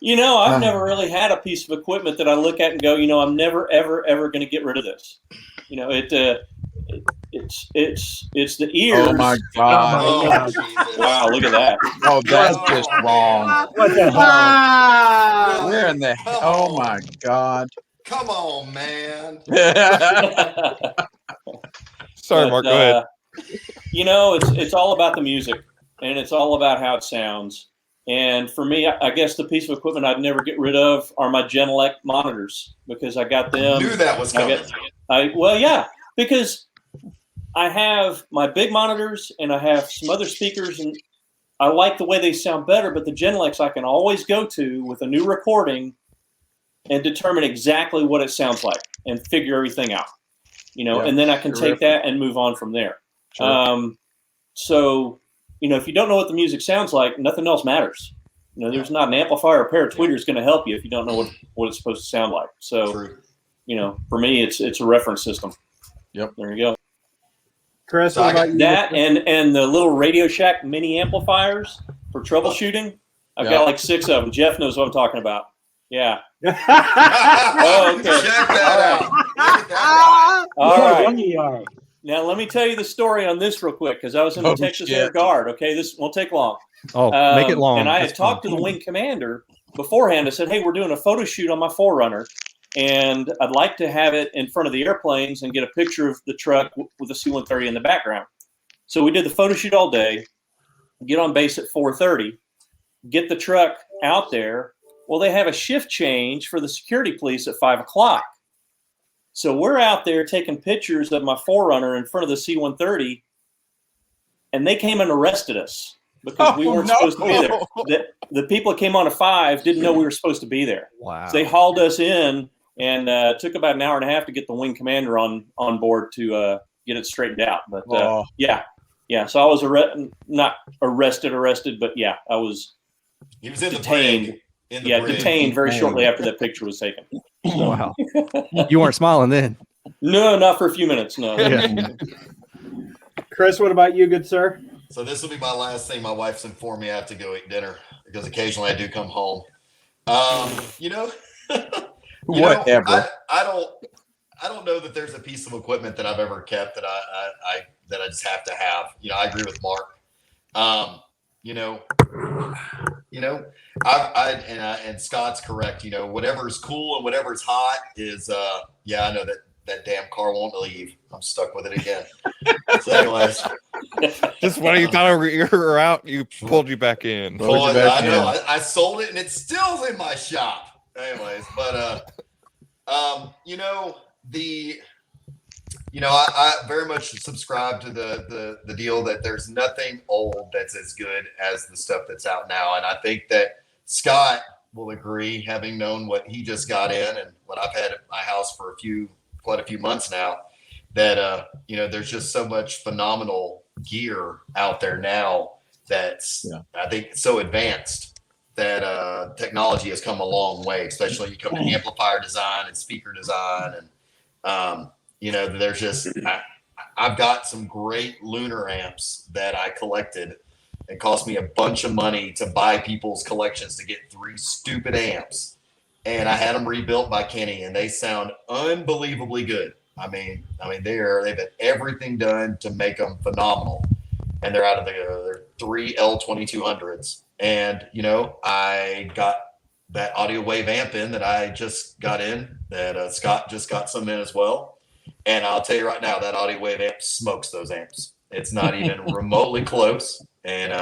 I've never really had a piece of equipment that I look at and go, I'm never, ever, ever going to get rid of this. It's the ears. Oh my God! Wow, look at that. Oh, that's just wrong. What the hell? Where in the hell? Oh my God! Come on, man. Sorry, Mark. Go ahead. It's all about the music, and it's all about how it sounds. And for me, I guess the piece of equipment I'd never get rid of are my Genelec monitors, because I got them. I knew that was coming. Because I have my big monitors and I have some other speakers, and I like the way they sound better. But the Genelecs I can always go to with a new recording and determine exactly what it sounds like and figure everything out. And then I can take that and move on from there. Sure. If you don't know what the music sounds like, nothing else matters. There's not an amplifier or a pair of tweeters going to help you if you don't know what it's supposed to sound like. So, for me, it's a reference system. Yep. There you go. Chris, what about you? That and the little Radio Shack mini amplifiers for troubleshooting. I've got like 6 of them. Jeff knows what I'm talking about. Yeah. Oh, okay. Check that out. Look at that. All right. Now, let me tell you the story on this real quick, because I was in the Texas Air Guard. Okay, this won't take long. Oh, make it long. And I had talked to the wing commander beforehand. I said, hey, we're doing a photo shoot on my Forerunner, and I'd like to have it in front of the airplanes and get a picture of the truck with the C-130 in the background. So we did the photo shoot all day, get on base at 4:30, get the truck out there. Well, they have a shift change for the security police at 5 o'clock. So we're out there taking pictures of my Forerunner in front of the C-130, and they came and arrested us because we weren't supposed to be there. The people that came on at 5 didn't know we were supposed to be there. Wow. So they hauled us in, and it took about an hour and a half to get the wing commander on board to get it straightened out. But yeah. So I was not arrested, but yeah, I was. He was in detained. The brig. Detained very shortly after that picture was taken. Wow. You weren't smiling then. No, not for a few minutes. No. Yeah. Chris, what about you, good sir? So this will be my last thing. My wife's informed me I have to go eat dinner because occasionally I do come home. Whatever. I don't know that there's a piece of equipment that I've ever kept that I just have to have. I agree with Mark. You know, and Scott's correct. You know, whatever's cool and whatever's hot is, yeah, I know that damn car won't leave. I'm stuck with it again. So anyways, just when you thought you were out, you pulled you back in. I know. I sold it and it's still in my shop. Anyways, but I very much subscribe to the deal that there's nothing old that's as good as the stuff that's out now. And I think that Scott will agree, having known what he just got in and what I've had at my house for quite a few months now, that there's just so much phenomenal gear out there now that's I think so advanced that technology has come a long way, especially when you come to amplifier design and speaker design. And there's just I've got some great Lunar amps that I collected. It cost me a bunch of money to buy people's collections to get 3 stupid amps, and I had them rebuilt by Kenny, and they sound unbelievably good. I mean, they've had everything done to make them phenomenal, and they're out of their 3 L2200s. And I got that audio wave amp in that I just got in. That Scott just got some in as well. And I'll tell you right now, that audio wave amp smokes those amps. It's not even remotely close. And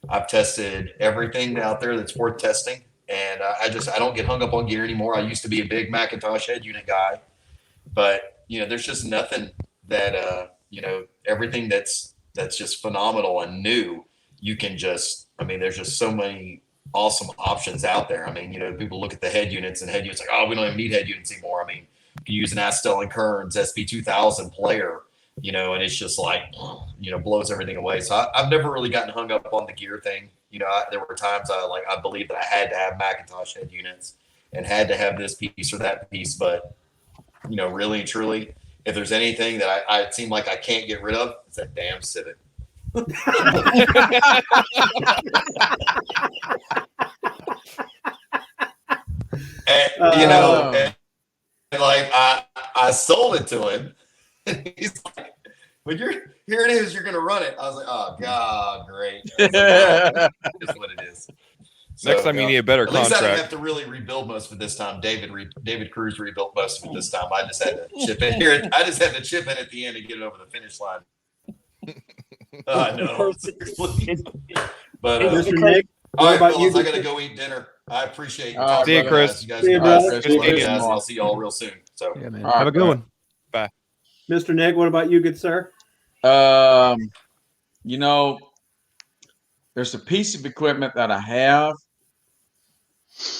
I've tested everything out there that's worth testing. And I don't get hung up on gear anymore. I used to be a big Macintosh head unit guy, but there's just nothing that everything that's just phenomenal and new. You can just, there's just so many awesome options out there. People look at the head units, and head units like, oh, we don't even need head units anymore. You can use an Astel and Kearns SP2000 player, and it's just like, blows everything away. So I've never really gotten hung up on the gear thing. There were times I believed that I had to have Macintosh head units and had to have this piece or that piece. But, really and truly, if there's anything that I seem like I can't get rid of, it's that damn Civic. And, I sold it to him, and he's like, "But here it is. You're gonna run it." I was like, "Oh God, great! That's what it is." So, next time you need a better contract. At least I didn't have to really rebuild most of it this time. David Cruz rebuilt most of it this time. I just had to chip in here. I just had to chip in at the end and get it over the finish line. No, seriously. But Mr. Nick, all right, fellas, I gotta go eat dinner. I appreciate you. See you, Chris. You guys are the best. I'll see you all real soon. So yeah, man. Have a good one. Bye. Mr. Nick, what about you, good sir? There's a piece of equipment that I have,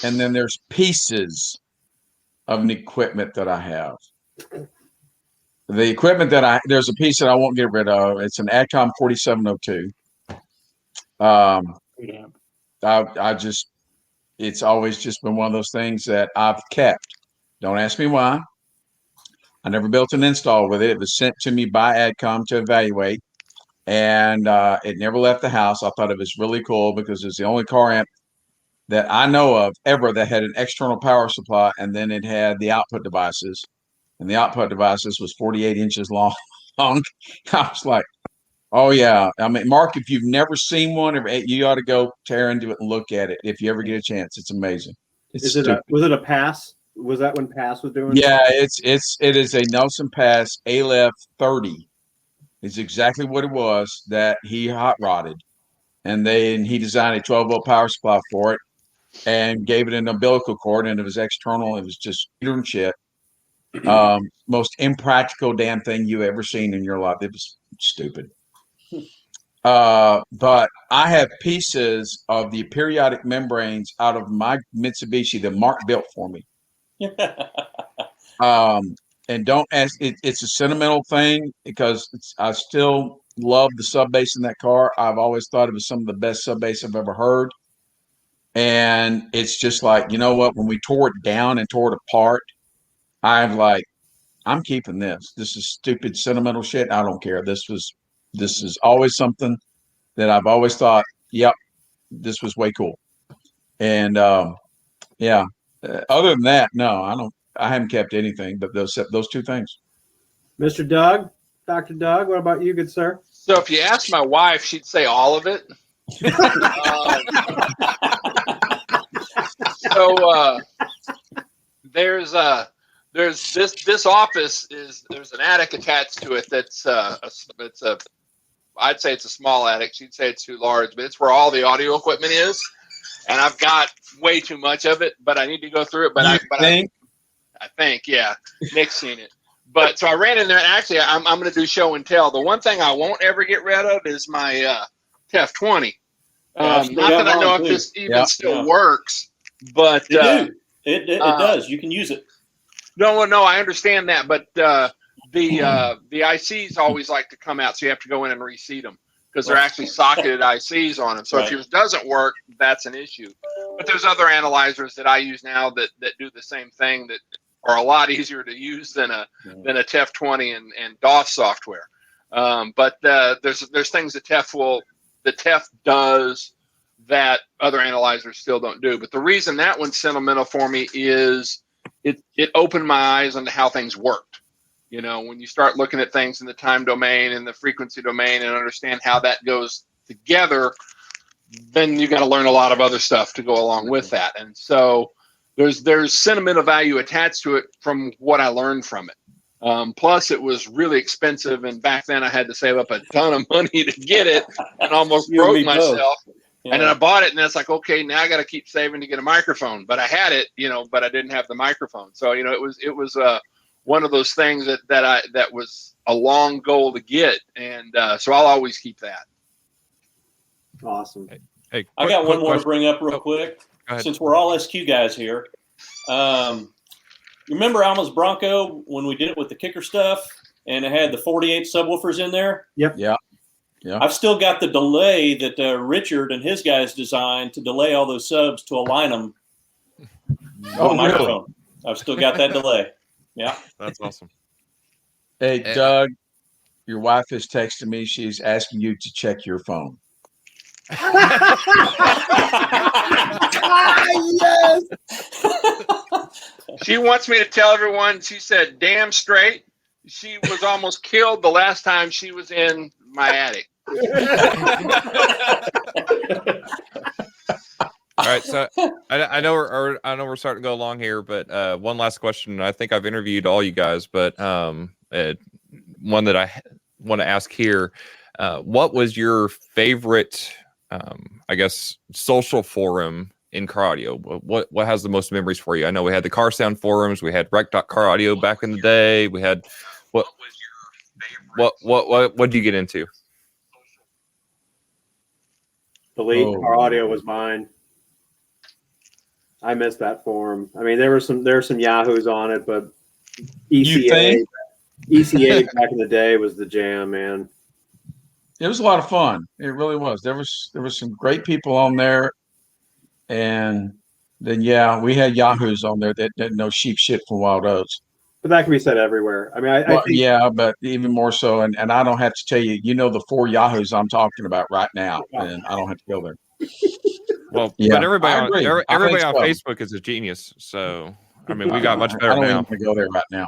and then there's pieces of an equipment that I have. The equipment there's a piece that I won't get rid of. It's an Acom 4702. It's always just been one of those things that I've kept. Don't ask me why. I never built an install with it. It was sent to me by Adcom to evaluate, and it never left the house. I thought it was really cool because it's the only car amp that I know of ever that had an external power supply, and then it had the output devices, and the output devices was 48 inches long. I was like, oh yeah. Mark, if you've never seen one, you ought to go tear into it and look at it if you ever get a chance. It's amazing. Was it a Pass? Was that when Pass was doing? Yeah, it is a Nelson Pass ALEF 30. It's exactly what it was that he hot rodded, and he designed a 12-volt power supply for it, and gave it an umbilical cord, and it was external. It was just and shit. Most impractical damn thing you ever seen in your life. It was stupid. But I have pieces of the periodic membranes out of my Mitsubishi that Mark built for me. And don't ask, it's a sentimental thing because I still love the sub bass in that car. I've always thought it was some of the best sub bass I've ever heard. And it's just like, you know what, when we tore it down and tore it apart, I'm keeping this. This is stupid sentimental shit. I don't care. This is always something that I've always thought, yep, this was way cool. And yeah. Other than that, no, I haven't kept anything but those two things. Mr. Doug, Dr. Doug, what about you, good sir? So if you ask my wife, she'd say all of it. So there's this office there's an attic attached to it that's I'd say it's a small attic. She'd say it's too large, but it's where all the audio equipment is, and I've got way too much of it. But I need to go through it. I think, yeah, Nick's seen it. But so I ran in there, and actually, I'm going to do show and tell. The one thing I won't ever get rid of is my TEF 20. Not that I know if this even still works, but it does. You can use it. No, I understand that, but the ICs always like to come out, so you have to go in and reseat them because they're actually socketed ICs on them. So if yours doesn't work, that's an issue. But there's other analyzers that I use now that do the same thing that are a lot easier to use than a TEF 20 and DOS software. But there's things that TEF does that other analyzers still don't do. But the reason that one's sentimental for me is it opened my eyes onto how things worked. You know, when you start looking at things in the time domain and the frequency domain and understand how that goes together, then you got to learn a lot of other stuff to go along with that. And so there's sentimental value attached to it from what I learned from it. Plus, it was really expensive, and back then I had to save up a ton of money to get it, and almost broke myself. Yeah. And then I bought it, and it's like, okay, now I got to keep saving to get a microphone. But I had it, but I didn't have the microphone. So it was one of those things that was a long goal to get, and so I'll always keep that. Awesome. Hey, I got one more to bring up real quick, since we're all SQ guys here. You remember Alma's Bronco when we did it with the kicker stuff, and it had the 48 subwoofers in there? Yep. Yeah. I've still got the delay that Richard and his guys designed to delay all those subs to align them on the microphone. I've still got that delay. Yeah. That's awesome. Hey, Doug, your wife is texting me. She's asking you to check your phone. Yes. She wants me to tell everyone, she said, damn straight, she was almost killed the last time she was in my attic. All right, so I know we're starting to go along here, but one last question. I think I've interviewed all you guys, but one that I want to ask here: what was your favorite, I guess, social forum in car audio? What has the most memories for you? I know we had the car sound forums, we had rec.car audio back in the day. We had what was your favorite? What did you get into? Elite Car Audio was mine. I missed that forum. I mean, there were some Yahoos on it, but ECA back in the day was the jam, man. It was a lot of fun. It really was. There was some great people on there, and then we had Yahoos on there that didn't know sheep shit from wild oats. But that can be said everywhere. I mean, I think, but even more so, and I don't have to tell you, the 4 Yahoos I'm talking about right now, and I don't have to go there. Well, but everybody on Facebook is a genius. So, I mean, we got much better now. I don't even want to go there right now.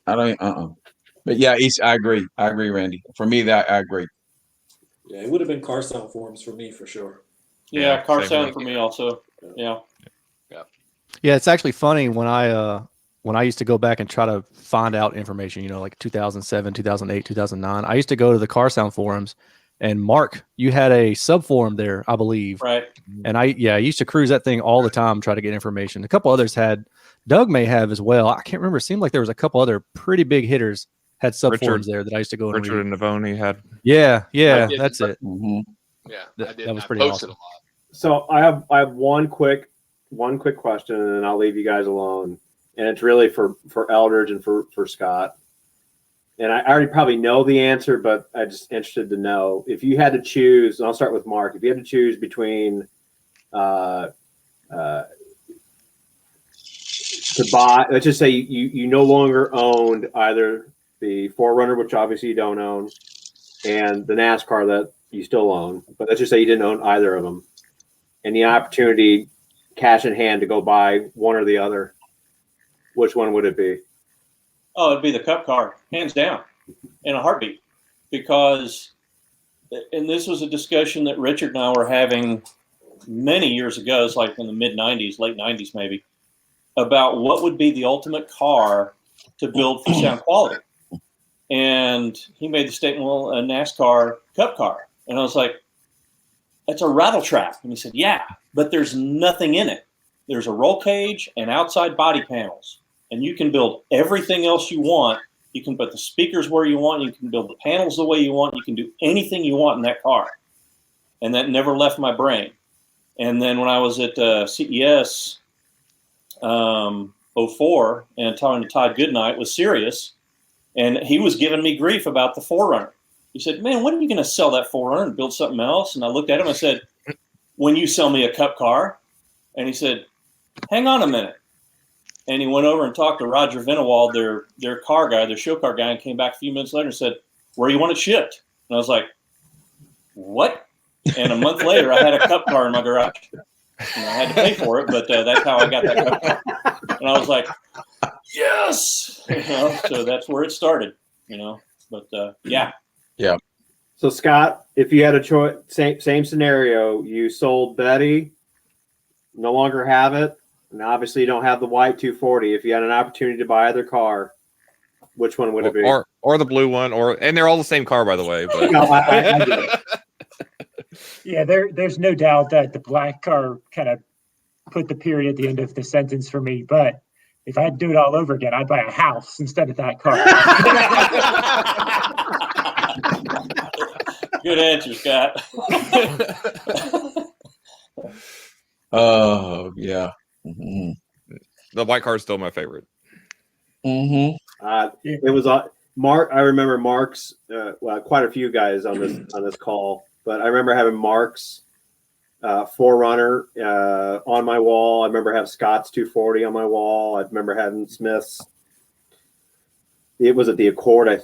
I don't. But yeah, I agree. I agree, Randy. For me, I agree. Yeah, it would have been car sound forums for me for sure. Yeah, car sound for me also. Yeah. Yeah, it's actually funny when I used to go back and try to find out information, like 2007, 2008, 2009. I used to go to the car sound forums, and Mark, you had a sub forum there, I believe. Right. And I used to cruise that thing all the time, try to get information. A couple others had, Doug may have as well. I can't remember. It seemed like there was a couple other pretty big hitters had sub forums there that I used to go and Richard and Navoni had. Yeah, that's it. Mm-hmm. Yeah, that was pretty awesome. So I have one quick question, and then I'll leave you guys alone. And it's really for Eldridge and for Scott. And I already probably know the answer, but I'm just interested to know if you had to choose. And I'll start with Mark. If you had to choose between to buy, let's just say you no longer owned either the 4Runner, which obviously you don't own, and the NASCAR that you still own. But let's just say you didn't own either of them, and the opportunity, cash in hand, to go buy one or the other. Which one would it be? Oh, it'd be the Cup car, hands down. in a heartbeat, because, and this was a discussion that Richard and I were having many years ago, it's like in the mid 90s, late 90s maybe, about what would be the ultimate car to build for sound quality. And he made the statement, well, a NASCAR Cup car. And I was like, that's a rattle trap. And he said, yeah, but there's nothing in it. There's a roll cage and outside body panels. And you can build everything else you want. You can put the speakers where you want. You can build the panels the way you want. You can do anything you want in that car. And that never left my brain. And then when I was at CES 04 and talking to Todd Goodnight with Sirius, and he was giving me grief about the 4Runner. He said, man, when are you going to sell that 4Runner and build something else? And I looked at him and I said, when you sell me a Cup car. And he said, hang on a minute. And he went over and talked to Roger Venewald, their car guy, their show car guy, and came back a few minutes later and said, where do you want it shipped? And I was like, what? And a month later, I had a Cup car in my garage. And I had to pay for it, but that's how I got that Cup car. And I was like, yes! So that's where it started, But yeah. Yeah. So Scott, if you had a choice, same scenario, you sold Betty, no longer have it, and obviously you don't have the white 240. If you had an opportunity to buy either car, which one would it be? Or the blue one, and they're all the same car, by the way. But. No, I get it. Yeah, there's no doubt that the black car kind of put the period at the end of the sentence for me. But if I had to do it all over again, I'd buy a house instead of that car. Good answer, Scott. Oh, yeah. Mm-hmm. The white car is still my favorite. Mm-hmm. It was Mark. I remember Mark's. Quite a few guys on this call, but I remember having Mark's 4Runner on my wall. I remember having Scott's 240 on my wall. I remember having Smith's. It was at the Accord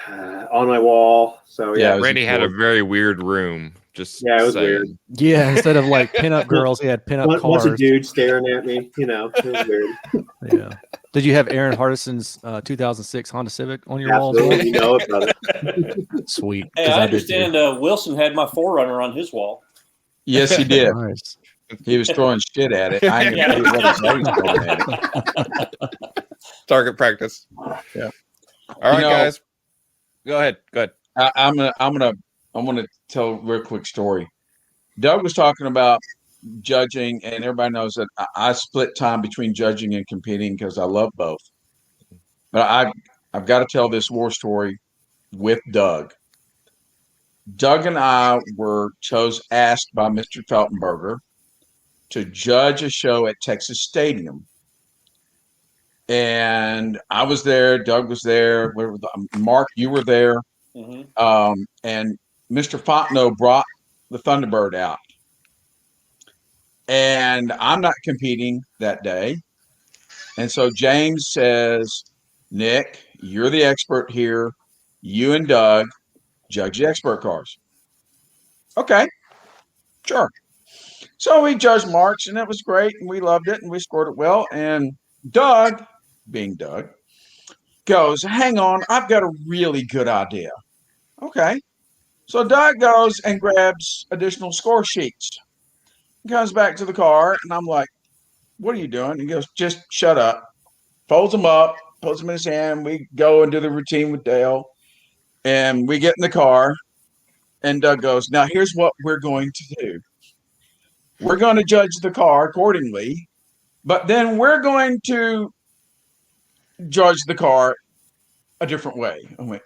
on my wall. So yeah, Randy had a very weird room. Just it was weird. Yeah, instead of like pinup girls, he had pinup cars. Bunch of dudes staring at me. It was weird. Yeah. Did you have Erin Hardison's 2006 Honda Civic on your wall? Absolutely, you know it, brother. Sweet. Hey, I understand Wilson had my 4Runner on his wall. Yes, he did. Nice. He was throwing shit at it. I knew what his name was throwing at it. Target practice. Yeah. All right, guys. Go ahead. I'm gonna tell a real quick story. Doug was talking about judging, and everybody knows that I split time between judging and competing because I love both. But I've got to tell this war story with Doug. Doug and I were asked by Mr. Feltenberger to judge a show at Texas Stadium. And I was there. Doug was there. Mark, you were there. Mm-hmm. And Mr. Fontenot brought the Thunderbird out. And I'm not competing that day. And so James says, Nick, you're the expert here. You and Doug judge the expert cars. Okay, sure. So we judged Marks, and that was great, and we loved it, and we scored it well. And Doug, being Doug, goes, hang on, I've got a really good idea. Okay. So Doug goes and grabs additional score sheets. He comes back to the car, and I'm like, what are you doing? He goes, just shut up. Folds them up, puts them in his hand. We go and do the routine with Dale, and we get in the car, and Doug goes, now here's what we're going to do. We're going to judge the car accordingly, but then we're going to judge the car a different way. I went,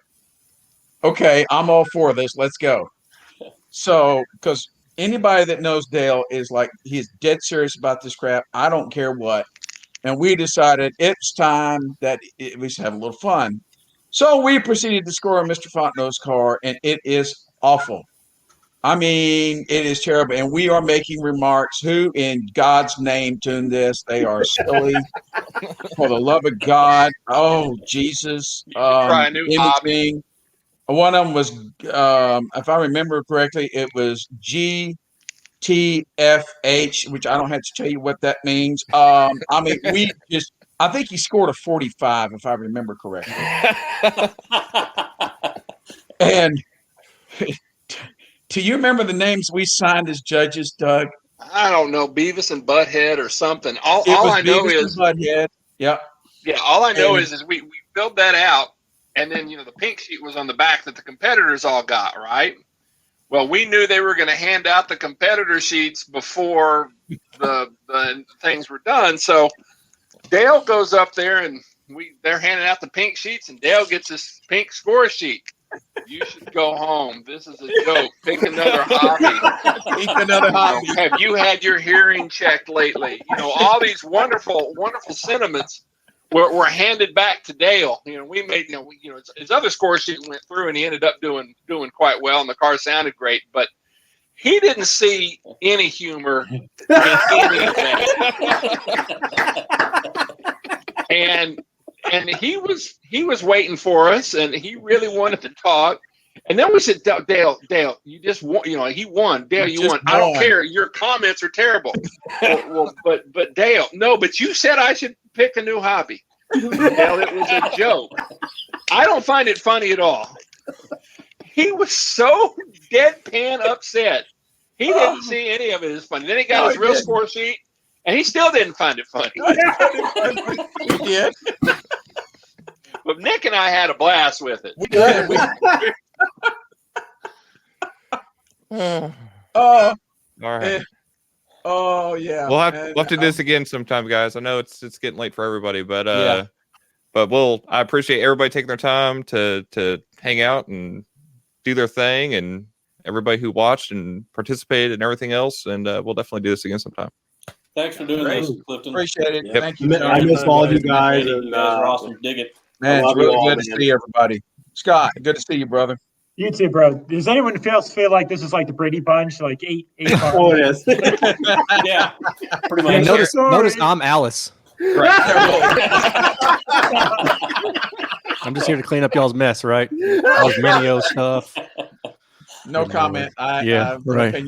okay, I'm all for this. Let's go. So, because anybody that knows Dale is like, he's dead serious about this crap. I don't care what. And we decided it's time that we should have a little fun. So we proceeded to score Mr. Fontenot's car, and it is awful. I mean, it is terrible. And we are making remarks. Who in God's name tuned this? They are silly. For the love of God. Oh, Jesus. Imaging. One of them was, if I remember correctly, it was GTFH, which I don't have to tell you what that means. I mean, we just I think he scored a 45, if I remember correctly. And do you remember the names we signed as judges, Doug? I don't know, Beavis and Butthead or something. All I know Beavis is and Butthead. Yep. Yeah, all I know is we filled that out, and then the pink sheet was on the back that the competitors all got, right? Well, we knew they were going to hand out the competitor sheets before the things were done. So Dale goes up there, and they're handing out the pink sheets, and Dale gets this pink score sheet. You should go home. This is a joke. Pick another hobby. Pick another hobby. Have you had your hearing checked lately? All these wonderful, wonderful sentiments were handed back to Dale. We made, his other score sheet went through, and he ended up doing quite well, and the car sounded great, but he didn't see any humor in any of that. And he was waiting for us, and he really wanted to talk. And then we said, Dale, you just won. He won. Dale, you won. I don't care. Your comments are terrible. But Dale, no. But you said I should pick a new hobby. Dale, it was a joke. I don't find it funny at all. He was so deadpan upset. He didn't see any of it as funny. Then he got his real score sheet, and he still didn't find it funny. We did. But Nick and I had a blast with it. We did. All right. Oh yeah. We'll have to do this again sometime, guys. I know it's getting late for everybody, but Yeah. but I appreciate everybody taking their time to hang out and do their thing, and everybody who watched and participated and everything else. And we'll definitely do this again sometime. Thanks for doing this, Klifton. Appreciate it. Yep. Thank you. I miss all of you guys. You And, guys are awesome. Dig it. Man, I it's love you really all, good to man. see everybody. Scott, good to see you, brother. You too, bro. Does anyone else feel like this is like the Brady Bunch, like eight cars? Oh, it is. Yeah, pretty Hey, much. notice I'm Alice. I'm just here to clean up y'all's mess, right? Y'all's Minio stuff. No comment. I Yeah, have no right. opinion.